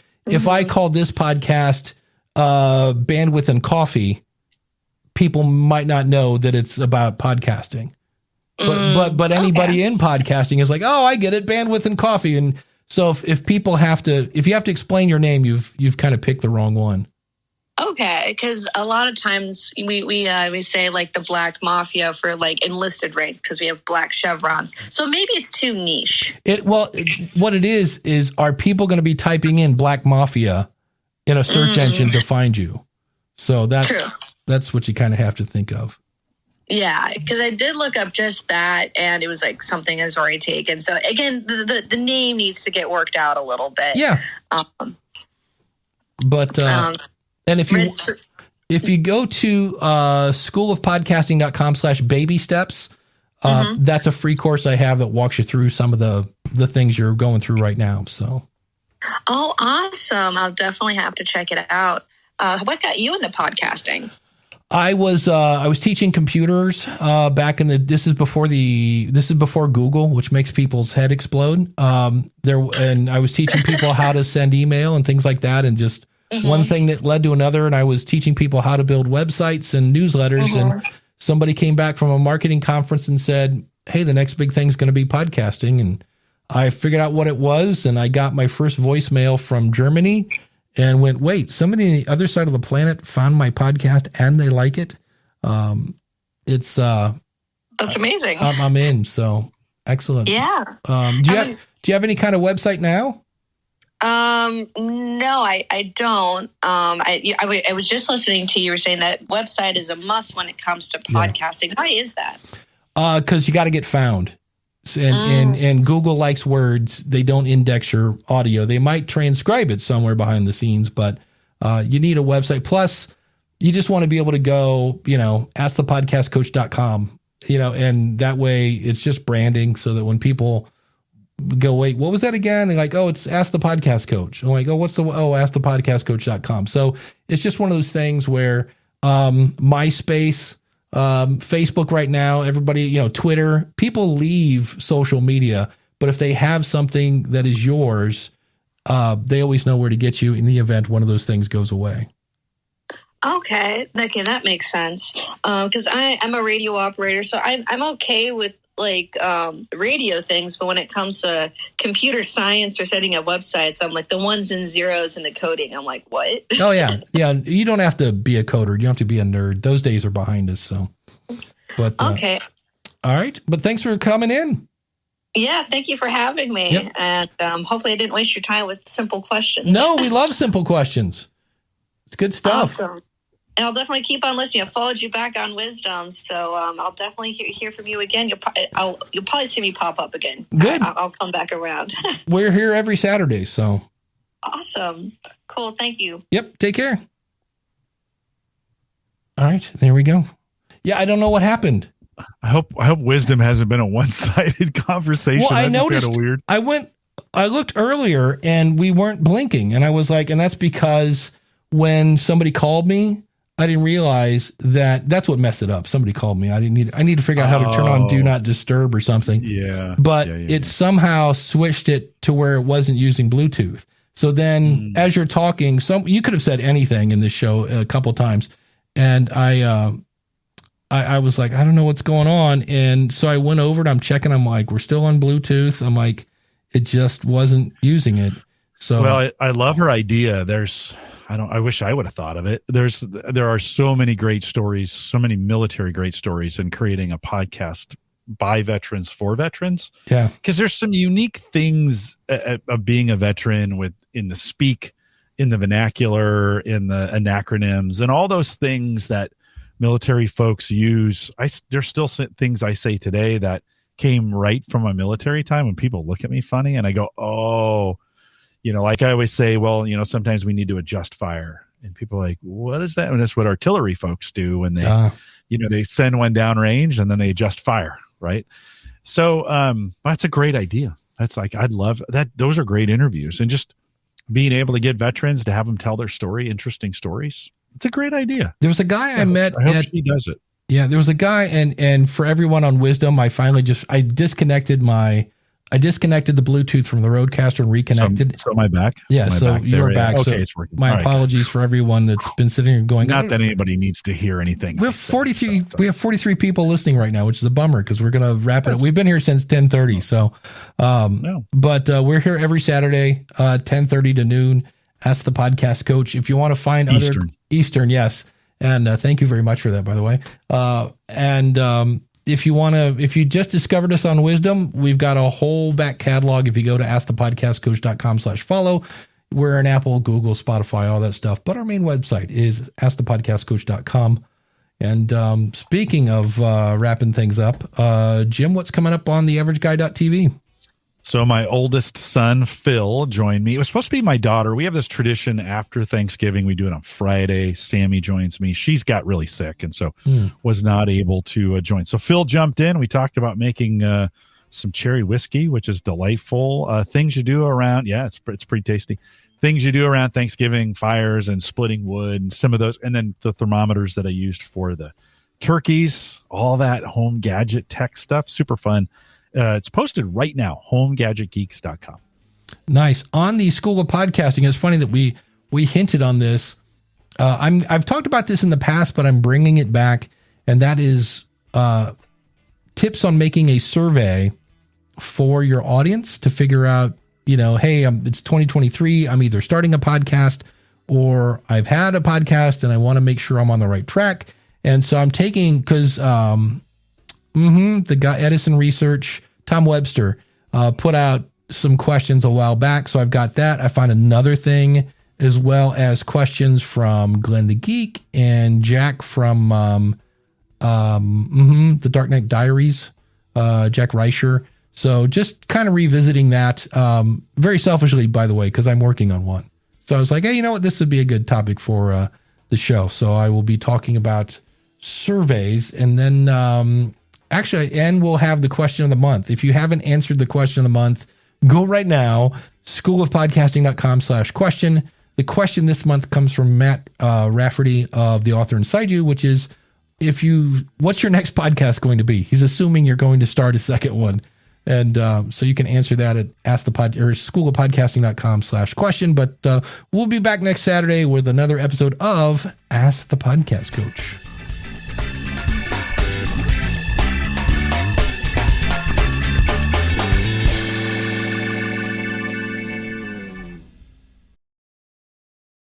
called this podcast Bandwidth and Coffee, people might not know that it's about podcasting. But anybody in podcasting is like, oh, I get it, bandwidth and coffee. And so if you have to explain your name, you've kind of picked the wrong one. Okay, because a lot of times we say like the Black Mafia for like enlisted rank because we have black chevrons. So maybe it's too niche. What it is are people going to be typing in Black Mafia in a search engine to find you? So that's what you kind of have to think of. Yeah, because I did look up just that, and it was like something is already taken. So again, the name needs to get worked out a little bit. Yeah. And if you go to schoolofpodcasting.com/baby steps, that's a free course I have that walks you through some of the things you're going through right now. So. Oh, awesome! I'll definitely have to check it out. What got you into podcasting? I was teaching computers back in this is before Google, which makes people's head explode. And I was teaching people how to send email and things like that, and just one thing that led to another. And I was teaching people how to build websites and newsletters. And somebody came back from a marketing conference and said, "Hey, the next big thing is going to be podcasting." And I figured out what it was, and I got my first voicemail from Germany. And went, wait, somebody on the other side of the planet found my podcast and they like it. That's amazing. I'm in. So excellent. Yeah. Do you have any kind of website now? No, I don't. I was just listening to you were saying that website is a must when it comes to podcasting. Yeah. Why is that? 'Cause you got to get found. And Google likes words. They don't index your audio. They might transcribe it somewhere behind the scenes, but you need a website. Plus, you just want to be able to go, askthepodcastcoach.com, and that way it's just branding so that when people go, wait, what was that again? They're like, oh, it's Ask the Podcast Coach. I'm like, oh, askthepodcastcoach.com. So it's just one of those things where MySpace, Facebook right now, everybody, Twitter, people leave social media, but if they have something that is yours, they always know where to get you in the event one of those things goes away. Okay, that makes sense. Because I'm a radio operator, so I'm okay with radio things, but when it comes to computer science or setting up websites, I'm like the ones and zeros and the coding. I'm like, what? Oh yeah. You don't have to be a coder. You have to be a nerd. Those days are behind us. So, but okay. All right. But thanks for coming in. Yeah. Thank you for having me. Yep. And hopefully I didn't waste your time with simple questions. No, we love simple questions. It's good stuff. Awesome. And I'll definitely keep on listening. I followed you back on Wisdom, so I'll definitely hear from you again. You'll probably see me pop up again. Good. I'll come back around. We're here every Saturday, so. Awesome. Cool. Thank you. Yep. Take care. All right. There we go. Yeah, I don't know what happened. I hope Wisdom hasn't been a one-sided conversation. Well, I noticed. Kind of weird. I looked earlier and we weren't blinking, and I was like, and that's because when somebody called me, I didn't realize that's what messed it up. Somebody called me. I need to figure out how to turn on Do Not Disturb or something. Yeah. But it somehow switched it to where it wasn't using Bluetooth. So then as you're talking, you could have said anything in this show a couple of times. And I was like, I don't know what's going on. And so I went over and I'm checking. I'm like, we're still on Bluetooth. I'm like, it just wasn't using it. So well, I love her idea. I wish I would have thought of it. There are so many great stories, so many military great stories in creating a podcast by veterans for veterans. Yeah. Because there's some unique things of being a veteran in the speak, in the vernacular, in the anacronyms, and all those things that military folks use. There's still things I say today that came right from my military time when people look at me funny and I go, oh, like I always say, well, sometimes we need to adjust fire, and people are like, what is that? And that's what artillery folks do when they, they send one downrange and then they adjust fire. Right. So, that's a great idea. That's like, I'd love that. Those are great interviews, and just being able to get veterans to have them tell their story, interesting stories. It's a great idea. There was a guy I met. I hope she does it. Yeah, there was a guy, and for everyone on Wisdom, I disconnected the Bluetooth from the Rodecaster and reconnected. So am I back? Yeah, so you're back. Okay, so it's working. My All right. apologies for everyone that's been sitting here going. Not that anybody needs to hear anything. We have 43. We have 43 people listening right now, which is a bummer because we're going to wrap it up. We've been here since 10:30. So, but we're here every Saturday, 10:30 to noon. Ask the Podcast Coach. If you want to find Eastern, yes. And thank you very much for that, by the way. If you just discovered us on Wisdom, we've got a whole back catalog. If you go to askthepodcastcoach.com/follow, we're in Apple, Google, Spotify, all that stuff. But our main website is askthepodcastcoach.com. And speaking of wrapping things up, Jim, what's coming up on theaverageguy.tv? So my oldest son, Phil, joined me. It was supposed to be my daughter. We have this tradition after Thanksgiving. We do it on Friday. Sammy joins me. She's got really sick and so was not able to join. So Phil jumped in. We talked about making some cherry whiskey, which is delightful. Things you do around, it's pretty tasty. Things you do around Thanksgiving, fires and splitting wood and some of those. And then the thermometers that I used for the turkeys, all that home gadget tech stuff. Super fun. It's posted right now, homegadgetgeeks.com. Nice. On the School of Podcasting, it's funny that we hinted on this. I've talked about this in the past, but I'm bringing it back, and that is tips on making a survey for your audience to figure out, hey, it's 2023. I'm either starting a podcast or I've had a podcast and I want to make sure I'm on the right track. And so I'm taking, because the guy Edison Research, Tom Webster, put out some questions a while back. So I've got that. I found another thing as well as questions from Glenn the Geek and Jack from the Dark Knight Diaries, Jack Reicher. So just kind of revisiting that, very selfishly, by the way, because I'm working on one. So I was like, hey, you know what? This would be a good topic for the show. So I will be talking about surveys, and then and we'll have the question of the month. If you haven't answered the question of the month, go right now, schoolofpodcasting.com/question. The question this month comes from Matt Rafferty of The Author Inside You, which is, what's your next podcast going to be? He's assuming you're going to start a second one. And so you can answer that at schoolofpodcasting.com/question. But we'll be back next Saturday with another episode of Ask the Podcast Coach.